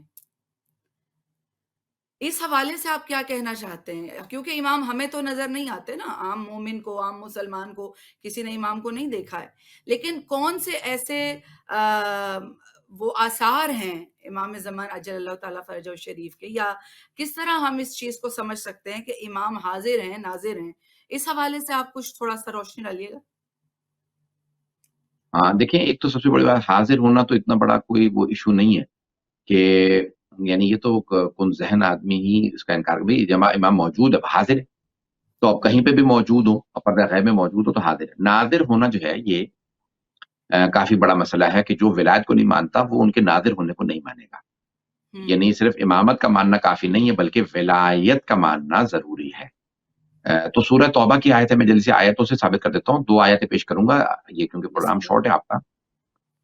اس حوالے سے آپ کیا کہنا چاہتے ہیں؟ کیونکہ امام ہمیں تو نظر نہیں آتے نا، عام مومن کو، عام مسلمان کو کسی نے امام کو نہیں دیکھا ہے، لیکن کون سے ایسے وہ آثار ہیں امام زمان اجل اللہ تعالیٰ فرجہ شریف کے، یا کس طرح ہم اس چیز کو سمجھ سکتے ہیں کہ امام حاضر ہیں، ناظر ہیں؟ اس حوالے سے آپ کچھ تھوڑا سا روشنی ڈالیے گا. ہاں دیکھیں، ایک تو سب سے بڑی بات، حاضر ہونا تو اتنا بڑا کوئی وہ ایشو نہیں ہے کہ یعنی یہ تو کن ذہن آدمی ہی اس کا انکار، بھی امام موجود ہے، حاضر ہے. تو اب کہیں پہ بھی موجود ہو اور پردہ غیب میں موجود ہو تو حاضر ہے. ناظر ہونا جو ہے یہ کافی بڑا مسئلہ ہے کہ جو ولایت کو نہیں مانتا وہ ان کے ناظر ہونے کو نہیں مانے گا. یعنی صرف امامت کا ماننا کافی نہیں ہے بلکہ ولایت کا ماننا ضروری ہے. تو سورہ توبہ کی آیت ہے، میں جلدی سے آیتوں سے ثابت کر دیتا ہوں. 2 آیتیں پیش کروں گا یہ کیونکہ پروگرام شارٹ ہے آپ کا.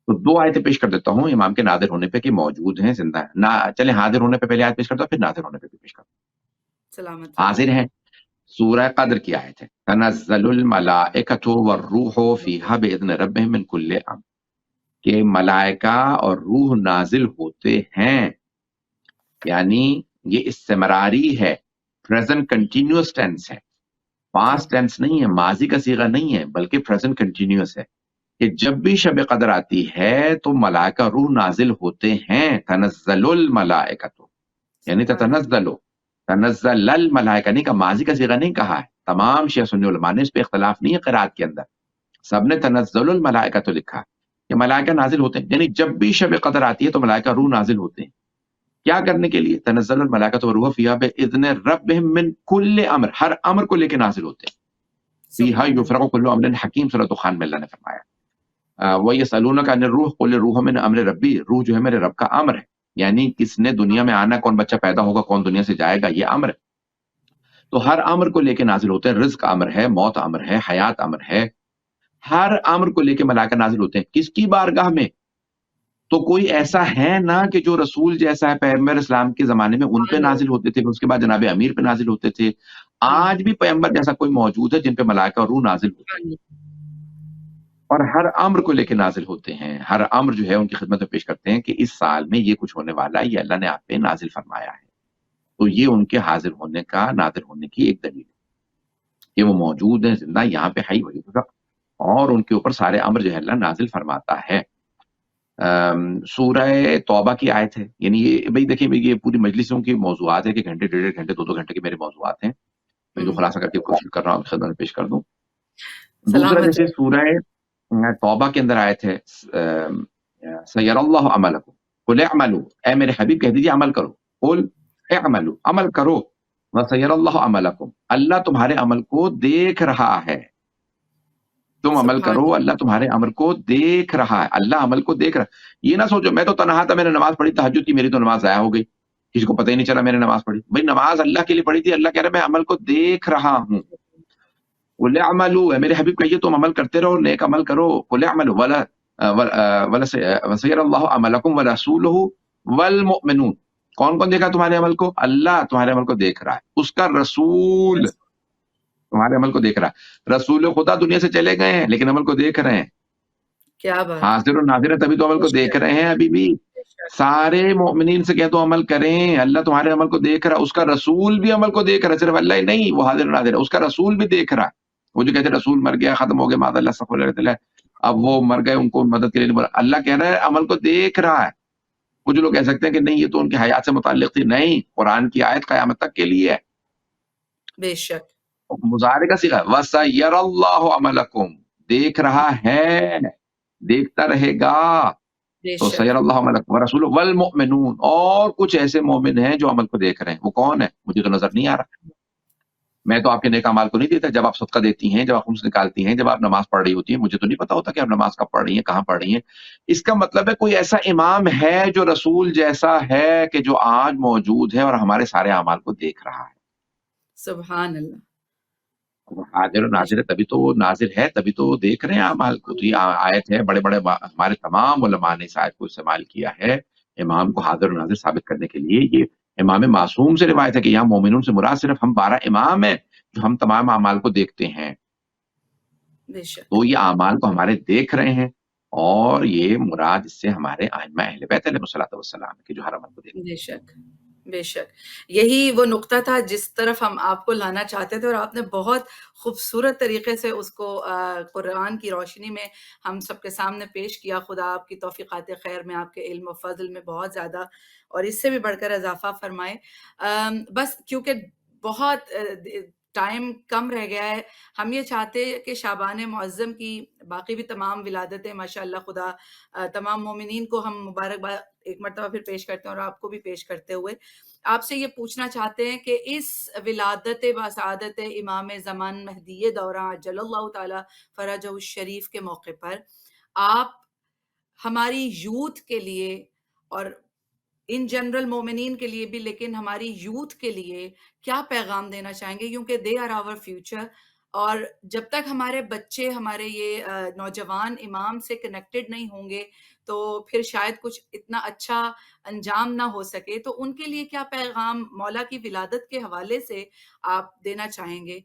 تو 2 آیتیں پیش کر دیتا ہوں امام کے ناظر ہونے پہ کہ موجود ہیں، زندہ ہیں. چلیں حاضر ہونے پہ پہلے آیت پیش کرتا ہوں، پھر ناظر ہونے پہ بھی پیش کرتا ہوں. حاضر ہیں، سورہ قدر کی آیت ہے، تنزل الملائکۃ والروح فیہا باذن ربہم من کل امر، کہ ملائکہ اور روح نازل ہوتے ہیں. یعنی یہ استمراری ہے، پریزنٹ کنٹینیوس ٹینس ہے، پاسٹ ٹینس نہیں ہے، ماضی کا صیغہ نہیں ہے بلکہ پریزنٹ کنٹینیوس ہے کہ جب بھی شب قدر آتی ہے تو ملائکہ روح نازل ہوتے ہیں. تنزل الملائکۃ یعنی تنزل الملائکہ نہیں کہا، ماضی کا صیغہ نہیں کہا ہے. تمام شیعہ سنی علماء نے اس پہ اختلاف نہیں ہے قرات کے اندر، سب نے تنزل الملائکۃ لکھا کہ ملائکہ نازل ہوتے ہیں. یعنی جب بھی شب قدر آتی ہے تو ملائکہ روح نازل ہوتے ہیں. کیا کرنے کے لیے؟ تنزل الملائکۃ والروح فیہا باذن ربہم من کل امر، ہر امر کو لے کے نازل ہوتے ہیں. فیہا یفرق کل امر حکیم، سورۃ دخان میں اللہ نے فرمایا. وَيَسْأَلُونَكَ عَنِ الرُّوحِ قُلِ الرُّوحُ مِنْ أَمْرِ رَبِّي، روح جو ہے میرے رب کا امر ہے. یعنی کس نے دنیا میں آنا، کون بچہ پیدا ہوگا، کون دنیا سے جائے گا، یہ امر ہے. تو ہر امر کو لے کے نازل ہوتے ہیں. رزق امر ہے، موت امر ہے، حیات امر ہے، ہر امر کو لے کے ملائکہ نازل ہوتے ہیں. کس کی بارگاہ میں؟ تو کوئی ایسا ہے نا کہ جو رسول جیسا ہے پیغمبر اسلام کے زمانے میں ان پہ سبحان اللہ۔ نازل ہوتے تھے، اس کے بعد جناب امیر پہ نازل ہوتے تھے. آج بھی پیغمبر جیسا کوئی موجود ہے جن پہ ملائکہ اور روح نازل ہوتے ہیں، سبحان اللہ۔ اور ہر امر کو لے کے نازل ہوتے ہیں. ہر امر جو ہے ان کی خدمت میں پیش کرتے ہیں کہ اس سال میں یہ کچھ ہونے والا ہے، یہ اللہ نے آپ پہ نازل فرمایا ہے. تو یہ ان کے حاضر ہونے کا، نازل ہونے کی ایک دلیل ہے کہ وہ موجود ہیں، زندہ یہاں پہ حی وہی ہوگا، اور ان کے اوپر سارے امر جو ہے اللہ نازل فرماتا ہے. سورہ توبہ کی آیت ہے. یعنی یہ بھائی دیکھیں، یہ پوری مجلسوں کے موضوعات ہے کہ گھنٹے، ڈیڑھ گھنٹے، دو گھنٹے کے میرے موضوعات ہیں. میں جو خلاصہ کر کے کوشش کر رہا ہوں خدمت میں پیش کر دوں. دوسرا سلامت جیسے سورہ توبہ کے اندر آیت ہے سیر اللہ عملکم قل اعملوا، اے میرے حبیب کہہ دیجیے عمل کرو. قل اعملوا، عمل کرو. وسیر اللہ عملکم، اللہ تمہارے عمل کو دیکھ رہا ہے. تم عمل سبحان کرو، اللہ تمہارے عمل کو دیکھ رہا ہے. اللہ عمل کو دیکھ رہا ہے. یہ نہ سوچو میں تو تنہا تھا، میں نے نماز پڑھی تہجد کی، میری تو نماز ضائع ہو گئی، کسی کو پتہ ہی نہیں چلا میں نے نماز پڑھی. بھائی نماز اللہ کے لیے پڑھی تھی، اللہ کہہ رہا ہے میں عمل کو دیکھ رہا ہوں. قل اعملوا، اے میرے حبیب کہیے تم عمل کرتے رہو، نیک عمل کرو. قل اعملوا وسیر اللہ عملکم ورسولہ والمؤمنون. کون کون دیکھا تمہارے عمل کو؟ اللہ تمہارے عمل کو دیکھ رہا ہے، اس کا رسول تمہارے عمل کو دیکھ رہا ہے. رسول خدا دنیا سے چلے گئے ہیں لیکن عمل کو دیکھ رہے ہیں. کیا بات ہے۔ حاضر و ناظر ہے، تبھی تو عمل کو دیکھ رہے ہیں. ابھی بھی بے شک۔ سارے مومنین سے کہہ تو عمل کریں، اللہ تمہارے عمل کو دیکھ رہا ہے، اس کا رسول بھی عمل کو دیکھ رہا ہے. صرف اللہ ہی نہیں، وہ حاضر و ناظر ہے، اس کا رسول بھی دیکھ رہا ہے. وہ جو کہتے ہیں رسول مر گیا، ختم ہو گیا، معاذ اللہ استغفر اللہ تعالی، اب وہ مر گئے، ان کو مدد کے لیے نہیں بولا. اللہ کہہ رہا ہے عمل کو دیکھ رہا ہے. کچھ لوگ کہہ سکتے ہیں کہ نہیں یہ تو ان کی حیات سے متعلق تھی. نہیں، قرآن کی آیت قیامت تک کے لیے ہے. بے شک۔ مضارع کا صیغہ وَسَيَّرَ اللَّهُ عَمَلَكُمْ، دیکھ رہا ہے، دیکھتا رہے گا. بے تو شک۔ سیر اللہ عملکم ورسول والمؤمنون، اور کچھ ایسے مومن ہیں جو عمل کو دیکھ رہے ہیں. وہ کون ہے؟ مجھے تو نظر نہیں آ رہا. میں تو آپ کے نیک اعمال کو نہیں دیتا. جب آپ صدقہ دیتی ہیں، جب آپ خمس نکالتی ہیں، جب آپ نماز پڑھ رہی ہوتی ہیں، مجھے تو نہیں پتا ہوتا کہ آپ نماز کب پڑھ رہی ہیں، کہاں پڑھ رہی ہیں. اس کا مطلب ہے کوئی ایسا امام ہے جو رسول جیسا ہے کہ جو آج موجود ہے اور ہمارے سارے اعمال کو دیکھ رہا ہے. سبحان اللہ۔ وہ حاضر و ناظر ہے، تبھی تو وہ ناظر ہے، تبھی تو وہ دیکھ رہے ہیں اعمال کو. تو یہ آیت ہے، بڑے بڑے ہمارے تمام علماء نے اس آیت کو استعمال کیا ہے امام کو حاضر و ناظر ثابت کرنے کے لیے. یہ امام معصوم سے روایت ہے کہ یہاں مومنون سے مراد صرف ہم 12 امام ہیں جو ہم تمام اعمال کو دیکھتے ہیں. بے شک۔ تو یہ اعمال کو ہمارے دیکھ رہے ہیں، اور یہ مراد اس سے ہمارے ائمہ اہل بیت علیہ الصلوۃ والسلام کے جو ہر عمل کو دیکھتے ہیں. بے شک۔ بے شک۔ یہی وہ نقطہ تھا جس طرف ہم آپ کو لانا چاہتے تھے، اور آپ نے بہت خوبصورت طریقے سے اس کو قرآن کی روشنی میں ہم سب کے سامنے پیش کیا. خدا آپ کی توفیقات خیر میں، آپ کے علم و فضل میں بہت زیادہ اور اس سے بھی بڑھ کر اضافہ فرمائے. بس کیونکہ بہت ٹائم کم رہ گیا ہے، ہم یہ چاہتے کہ شعبان معظم کی باقی بھی تمام ولادتیں ماشاءاللہ خدا تمام مومنین کو ہم مبارکباد ایک مرتبہ پھر پیش کرتے ہیں، اور آپ کو بھی پیش کرتے ہوئے آپ سے یہ پوچھنا چاہتے ہیں کہ اس ولادت بسعادت امام زمان مہدی دورہ عجل اللہ تعالی فرجہ الشریف کے موقع پر آپ ہماری یوتھ کے لیے، اور ان جنرل مومنین کے لیے بھی، لیکن ہماری یوتھ کے لیے کیا پیغام دینا چاہیں گے؟ کیونکہ دے آر آور فیوچر، اور جب تک ہمارے بچے، ہمارے یہ نوجوان امام سے کنیکٹڈ نہیں ہوں گے تو پھر شاید کچھ اتنا اچھا انجام نہ ہو سکے. تو ان کے لیے کیا پیغام مولا کی ولادت کے حوالے سے آپ دینا چاہیں گے؟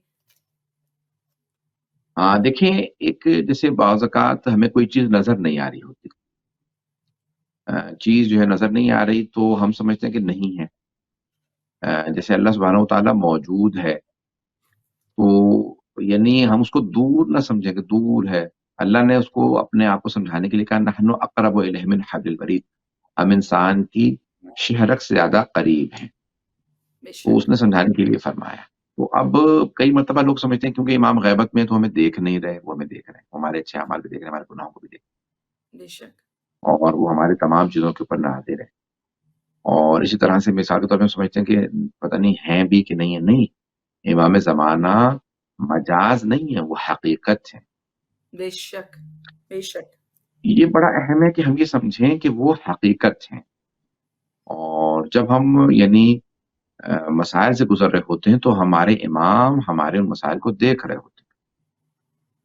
ہاں دیکھیں، ایک جیسے بعض اوقات ہمیں کوئی چیز نظر نہیں آ رہی ہوتی، چیز جو ہے نظر نہیں آ رہی تو ہم سمجھتے ہیں کہ نہیں ہے. جیسے اللہ سبحانہ و تعالیٰ موجود ہے تو یعنی ہم اس کو دور نہ سمجھیں کہ دور ہے. اللہ نے اس کو اپنے آپ کو سمجھانے کے لیے کہا نحن اقرب الیہ من حبل الورید، ہم انسان کی شہرک سے زیادہ قریب ہیں. بے تو شک۔ اس نے سمجھانے کے لیے فرمایا. تو اب کئی مرتبہ لوگ سمجھتے ہیں کیونکہ امام غیبت میں تو ہمیں دیکھ نہیں رہے، وہ ہمیں دیکھ رہے ہیں، ہمارے اچھے اعمال بھی دیکھ رہے ہیں، ہمارے گناہوں کو بھی دیکھ بے شک۔ رہے ہیں، اور وہ ہماری تمام چیزوں کے اوپر ناظر ہے. اور اسی طرح سے مثال کے طور پہ ہم سمجھتے ہیں کہ پتہ نہیں ہیں بھی کہ نہیں ہے. نہیں، امام زمانہ مجاز نہیں ہے، وہ حقیقت ہے. بے شک۔ بے شک۔ یہ بڑا اہم ہے کہ ہم یہ سمجھیں کہ وہ حقیقت ہیں. اور جب ہم یعنی مسائل سے گزر رہے ہوتے ہیں تو ہمارے امام ہمارے ان مسائل کو دیکھ رہے ہوتے ہیں.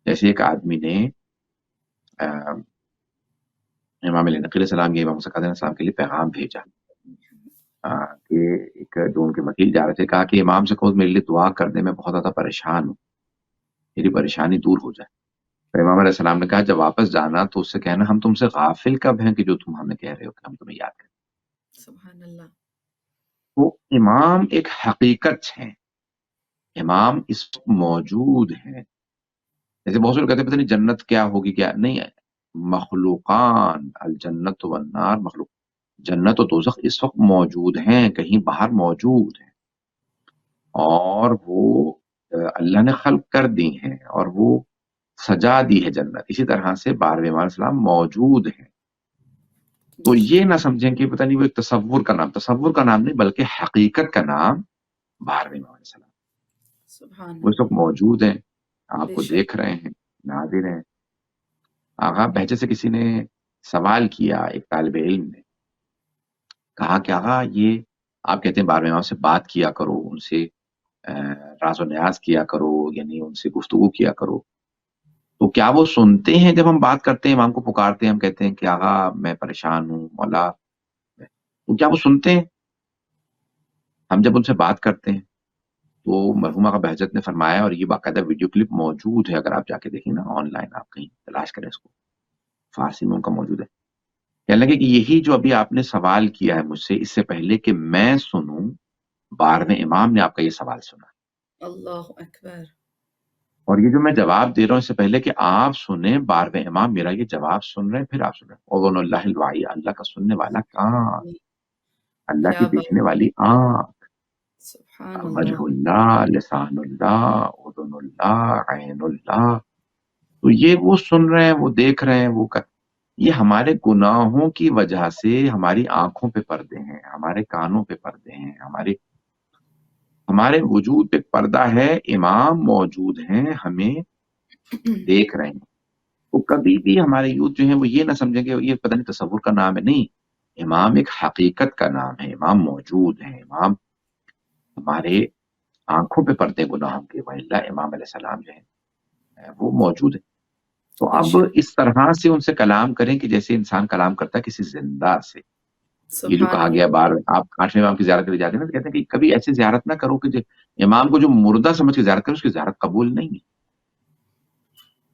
جیسے ایک آدمی نے امام علی نقی علیہ السلام یہ امام موسیٰ کاظم علیہ السلام کے لیے پیغام بھیجا کہ ایک جو ان کے وکیل جا رہے تھے، کہا کہ امام سے کہو میرے لیے دعا کر دے، میں بہت زیادہ پریشان ہوں، میری پریشانی دور ہو جائے۔ تو امام علیہ السلام نے کہا جب واپس جانا تو اس سے کہنا ہم تم سے غافل کب ہیں کہ جو تم ہمیں کہہ رہے ہو کہ ہم تمہیں یاد کریں۔ سبحان اللہ۔ تو امام ایک حقیقت ہیں، امام اس وقت موجود ہیں۔ جیسے بہت سے لوگ کہتے ہیں پتہ نہیں جنت کیا ہوگی، کیا نہیں ہے، مخلوقان الجنت والنار، مخلوق جنت و دوزخ اس وقت موجود ہیں، کہیں باہر موجود ہیں، اور وہ اللہ نے خلق کر دی ہیں اور وہ سجا دی ہے جنت۔ اسی طرح سے 12ویں امام علیہ السلام موجود ہیں۔ تو یہ نہ سمجھیں کہ پتہ نہیں وہ ایک تصور کا نام نہیں، بلکہ حقیقت کا نام 12ویں امام علیہ السلام، سبحان وہ اس وقت اللہ۔ موجود ہیں، آپ بے کو شک۔ دیکھ رہے ہیں، ناظر ہیں۔ آغا بہجت سے کسی نے سوال کیا، ایک طالب علم نے کہا کہ آغا یہ آپ کہتے ہیں 12ویں امام سے بات کیا کرو، ان سے راز و نیاز کیا کرو، یعنی ان سے گفتگو کیا کرو، تو کیا وہ سنتے ہیں جب ہم بات کرتے ہیں، امام کو پکارتے ہیں، ہم کہتے ہیں کہ آغا میں پریشان ہوں مولا، تو کیا وہ سنتے ہیں ہم جب ان سے بات کرتے ہیں؟ تو مرحوم آغا بہجت نے فرمایا، اور یہ باقاعدہ ویڈیو کلپ موجود ہے، اگر آپ جا کے دیکھیں نا آن لائن، آپ کہیں تلاش کریں اس کو، فارسی میں ان کا موجود ہے۔ کہنے لگے کہ یہی جو ابھی آپ نے سوال کیا ہے مجھ سے، اس سے پہلے کہ میں سنوں 12ویں امام نے آپ کا یہ سوال سنا، اللہ اکبر۔ اور یہ جو میں جواب دے رہا ہوں اس سے پہلے کہ آپ سنیں 12ویں امام میرا یہ جواب سن رہے ہیں، پھر آپ سن رہے ہیں۔ اذن اللہ الواعی، اللہ کا سننے والا کان، اللہ کی کیا بات، دیکھنے والی آنکھ، سبحان وجہ اللہ۔ اللہ، لسان اللہ، اذن اللہ، عین اللہ، تو یہ وہ سن رہے ہیں، وہ دیکھ رہے ہیں، یہ ہمارے گناہوں کی وجہ سے ہماری آنکھوں پہ پردے ہیں، ہمارے کانوں پہ پردے ہیں، ہمارے وجود پہ پردہ ہے، امام موجود ہیں، ہمیں دیکھ رہے ہیں۔ تو کبھی بھی ہمارے یوتھ جو ہیں وہ یہ نہ سمجھیں کہ یہ پتہ نہیں تصور کا نام ہے، نہیں، امام ایک حقیقت کا نام ہے، امام موجود ہیں، امام ہمارے آنکھوں پہ پردے گناہوں کے، وَإِلَّا امام علیہ السلام جو ہے وہ موجود ہے۔ تو بے اب شک۔ اس طرح سے ان سے کلام کریں کہ جیسے انسان کلام کرتا ہے کسی زندہ سے۔ یہ جو سبحان کہا اللہ۔ گیا بار آپ 8ویں امام کی زیارت کے لیے جاتے ہیں نا، تو کہتے ہیں کہ کبھی ایسی زیارت نہ کرو کہ امام کو جو مردہ سمجھ کے زیارت کرو، اس کی زیارت قبول نہیں ہے۔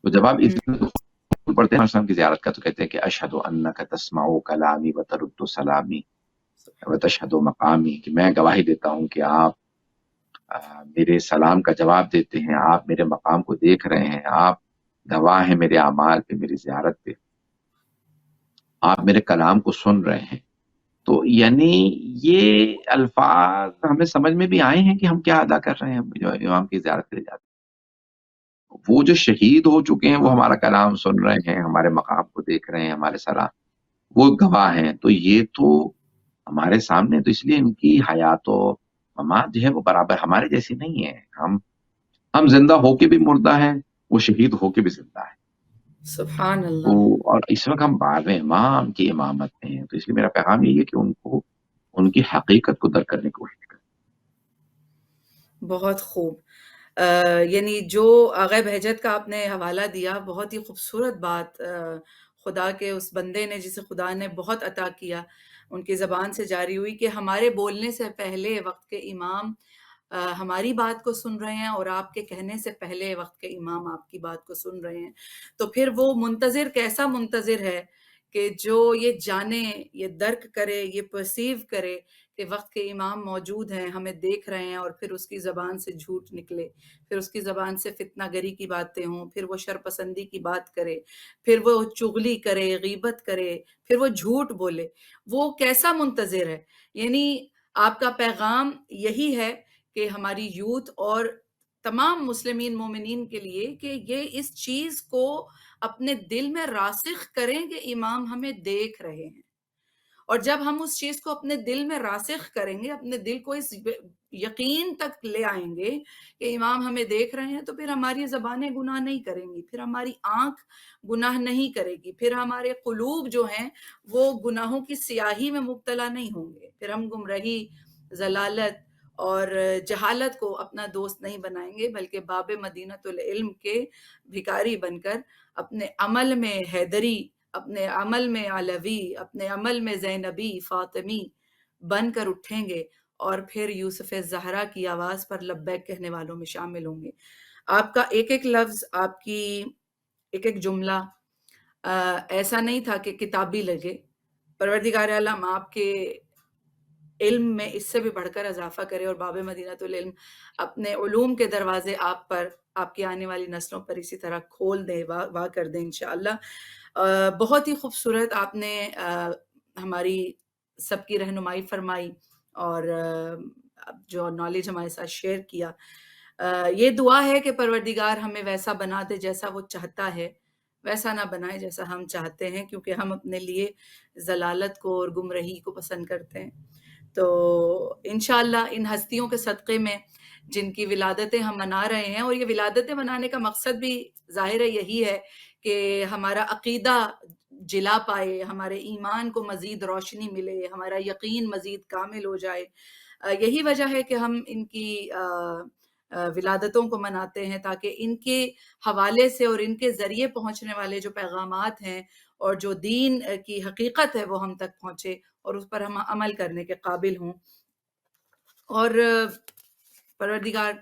تو جب آپ اس پڑھتے ہیں السلام کی زیارت کا تو کہتے ہیں کہ اشہد انک تسمع کلامی وترد سلامی وتشہد مقامی، کہ میں گواہی دیتا ہوں کہ آپ میرے سلام کا جواب دیتے ہیں، آپ میرے مقام کو دیکھ رہے ہیں، آپ گواہ ہیں میرے اعمال پہ، میری زیارت پہ، آپ میرے کلام کو سن رہے ہیں۔ تو یعنی یہ الفاظ ہمیں سمجھ میں بھی آئے ہیں کہ ہم کیا ادا کر رہے ہیں جو امام کی زیارت کے لیے جاتے ہیں۔ وہ جو شہید ہو چکے ہیں وہ ہمارا کلام سن رہے ہیں، ہمارے مقام کو دیکھ رہے ہیں، ہمارے سلام، وہ گواہ ہیں۔ تو یہ تو ہمارے سامنے، تو اس لیے ان کی حیات و ممات جو ہے وہ برابر ہمارے جیسی نہیں ہے۔ ہم زندہ ہو کے بھی مردہ ہیں، وہ شہید ہو کے بھی زندہ ہے۔ سبحان تو اللہ۔ اور اس وقت ہم 12ویں امام کی امامت میں ہیں، تو اس لیے میرا پیغام یہی ہے کہ ان کی حقیقت کو درک کرنے کی کوشش کریں۔ بہت خوب۔ یعنی جو آغا بہجت کا آپ نے حوالہ دیا، بہت ہی خوبصورت بات، خدا کے اس بندے نے جسے خدا نے بہت عطا کیا، ان کی زبان سے جاری ہوئی کہ ہمارے بولنے سے پہلے وقت کے امام ہماری بات کو سن رہے ہیں، اور آپ کے کہنے سے پہلے وقت کے امام آپ کی بات کو سن رہے ہیں۔ تو پھر وہ منتظر کیسا منتظر ہے کہ جو یہ جانے، یہ درک کرے، یہ پرسیو کرے کہ وقت کے امام موجود ہیں، ہمیں دیکھ رہے ہیں، اور پھر اس کی زبان سے جھوٹ نکلے، پھر اس کی زبان سے فتنہ گری کی باتیں ہوں، پھر وہ شرپسندی کی بات کرے، پھر وہ چغلی کرے، غیبت کرے، پھر وہ جھوٹ بولے۔ وہ کیسا منتظر ہے؟ یعنی آپ کا پیغام یہی ہے کہ ہماری یوتھ اور تمام مسلمین مومنین کے لیے کہ یہ اس چیز کو اپنے دل میں راسخ کریں کہ امام ہمیں دیکھ رہے ہیں۔ اور جب ہم اس چیز کو اپنے دل میں راسخ کریں گے، اپنے دل کو اس یقین تک لے آئیں گے کہ امام ہمیں دیکھ رہے ہیں، تو پھر ہماری زبانیں گناہ نہیں کریں گی، پھر ہماری آنکھ گناہ نہیں کرے گی، پھر ہمارے قلوب جو ہیں وہ گناہوں کی سیاہی میں مبتلا نہیں ہوں گے، پھر ہم گمراہی، ضلالت اور جہالت کو اپنا دوست نہیں بنائیں گے، بلکہ باب مدینۃ العلم کے بھکاری بن کر اپنے عمل میں حیدری، اپنے عمل میں علوی، اپنے عمل میں زینبی فاطمی بن کر اٹھیں گے، اور پھر یوسف زہرا کی آواز پر لبیک کہنے والوں میں شامل ہوں گے۔ آپ کا ایک ایک لفظ، آپ کی ایک ایک جملہ ایسا نہیں تھا کہ کتابی لگے۔ پروردگار عالم آپ کے علم میں اس سے بھی بڑھ کر اضافہ کرے، اور باب مدینۃ العلم اپنے علوم کے دروازے آپ پر، آپ کی آنے والی نسلوں پر اسی طرح کھول دیں، وا کر دیں انشاءاللہ۔ بہت ہی خوبصورت آپ نے ہماری سب کی رہنمائی فرمائی، اور جو نالج ہمارے ساتھ شیئر کیا۔ یہ دعا ہے کہ پروردگار ہمیں ویسا بنا دے جیسا وہ چاہتا ہے، ویسا نہ بنائے جیسا ہم چاہتے ہیں، کیونکہ ہم اپنے لیے ضلالت کو اور گمراہی کو پسند کرتے ہیں۔ تو انشاءاللہ ان ہستیوں کے صدقے میں جن کی ولادتیں ہم منا رہے ہیں، اور یہ ولادتیں منانے کا مقصد بھی ظاہر ہے یہی ہے کہ ہمارا عقیدہ جلا پائے، ہمارے ایمان کو مزید روشنی ملے، ہمارا یقین مزید کامل ہو جائے۔ یہی وجہ ہے کہ ہم ان کی ولادتوں کو مناتے ہیں، تاکہ ان کے حوالے سے اور ان کے ذریعے پہنچنے والے جو پیغامات ہیں اور جو دین کی حقیقت ہے وہ ہم تک پہنچے، اور اس پر ہم عمل کرنے کے قابل ہوں۔ اور پروردگار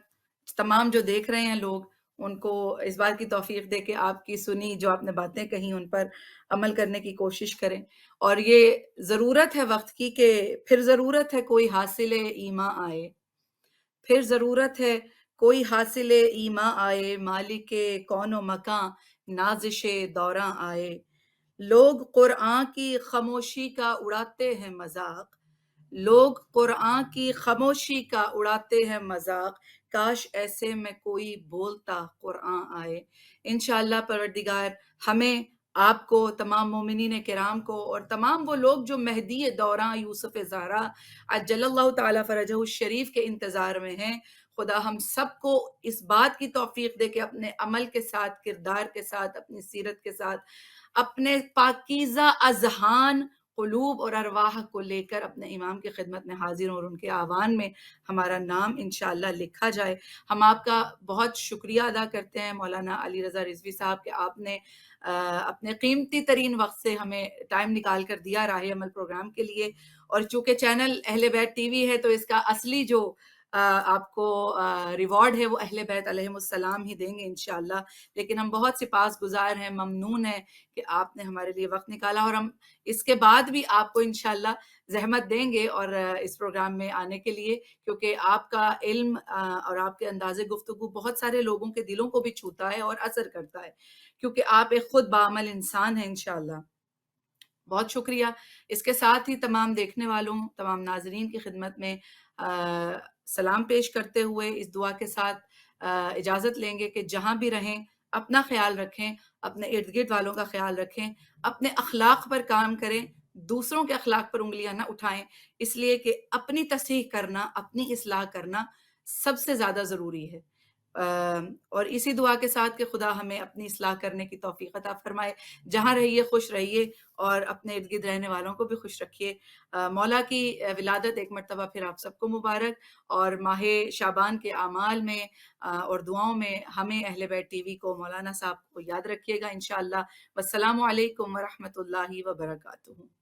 تمام جو دیکھ رہے ہیں لوگ، ان کو اس بات کی توفیق دے کہ آپ کی سنی جو آپ نے باتیں کہیں ان پر عمل کرنے کی کوشش کریں۔ اور یہ ضرورت ہے وقت کی کہ پھر ضرورت ہے کوئی حاصل ایمان آئے، پھر ضرورت ہے کوئی حاصل ایمان آئے، مالک کون و مکان نازش دوراں آئے۔ لوگ قرآن کی خاموشی کا اڑاتے ہیں مذاق، لوگ قرآن کی خاموشی کا اڑاتے ہیں مذاق، کاش ایسے میں کوئی بولتا قرآن آئے۔ انشاءاللہ پروردگار ہمیں، آپ کو، تمام مومنین کرام کو، اور تمام وہ لوگ جو مہدی دوراں یوسف زہرا عجل اللہ تعالیٰ فرجہ الشریف کے انتظار میں ہیں، خدا ہم سب کو اس بات کی توفیق دے کہ اپنے عمل کے ساتھ، کردار کے ساتھ، اپنی سیرت کے ساتھ، اپنے پاکیزہ اذہان، قلوب اور ارواح کو لے کر اپنے امام کی خدمت میں حاضر ہوں، اور ان کے آوان میں ہمارا نام انشاءاللہ لکھا جائے۔ ہم آپ کا بہت شکریہ ادا کرتے ہیں مولانا علی رضا رضوی صاحب، کہ آپ نے اپنے قیمتی ترین وقت سے ہمیں ٹائم نکال کر دیا راہ عمل پروگرام کے لیے۔ اور چونکہ چینل اہل بیت ٹی وی ہے، تو اس کا اصلی جو آپ کو ریوارڈ ہے وہ اہل بیت علیہم السلام ہی دیں گے انشاءاللہ۔ لیکن ہم بہت سپاس گزار ہیں، ممنون ہیں کہ آپ نے ہمارے لیے وقت نکالا، اور ہم اس کے بعد بھی آپ کو انشاءاللہ زحمت دیں گے اور اس پروگرام میں آنے کے لیے، کیونکہ آپ کا علم اور آپ کے انداز گفتگو بہت سارے لوگوں کے دلوں کو بھی چھوتا ہے اور اثر کرتا ہے، کیونکہ آپ ایک خود بعمل انسان ہیں انشاءاللہ۔ بہت شکریہ۔ اس کے ساتھ ہی تمام دیکھنے والوں، تمام ناظرین کی خدمت میں سلام پیش کرتے ہوئے اس دعا کے ساتھ اجازت لیں گے کہ جہاں بھی رہیں اپنا خیال رکھیں، اپنے ارد گرد والوں کا خیال رکھیں، اپنے اخلاق پر کام کریں، دوسروں کے اخلاق پر انگلیاں نہ اٹھائیں، اس لیے کہ اپنی تصحیح کرنا، اپنی اصلاح کرنا سب سے زیادہ ضروری ہے۔ اور اسی دعا کے ساتھ کہ خدا ہمیں اپنی اصلاح کرنے کی توفیق عطا فرمائے۔ جہاں رہیے خوش رہیے، اور اپنے ارد گرد رہنے والوں کو بھی خوش رکھیے۔ مولا کی ولادت ایک مرتبہ پھر آپ سب کو مبارک، اور ماہ شعبان کے اعمال میں اور دعاؤں میں ہمیں اہل بیت ٹی وی کو، مولانا صاحب کو یاد رکھیے گا انشاءاللہ۔ والسلام علیکم ورحمۃ اللہ وبرکاتہ۔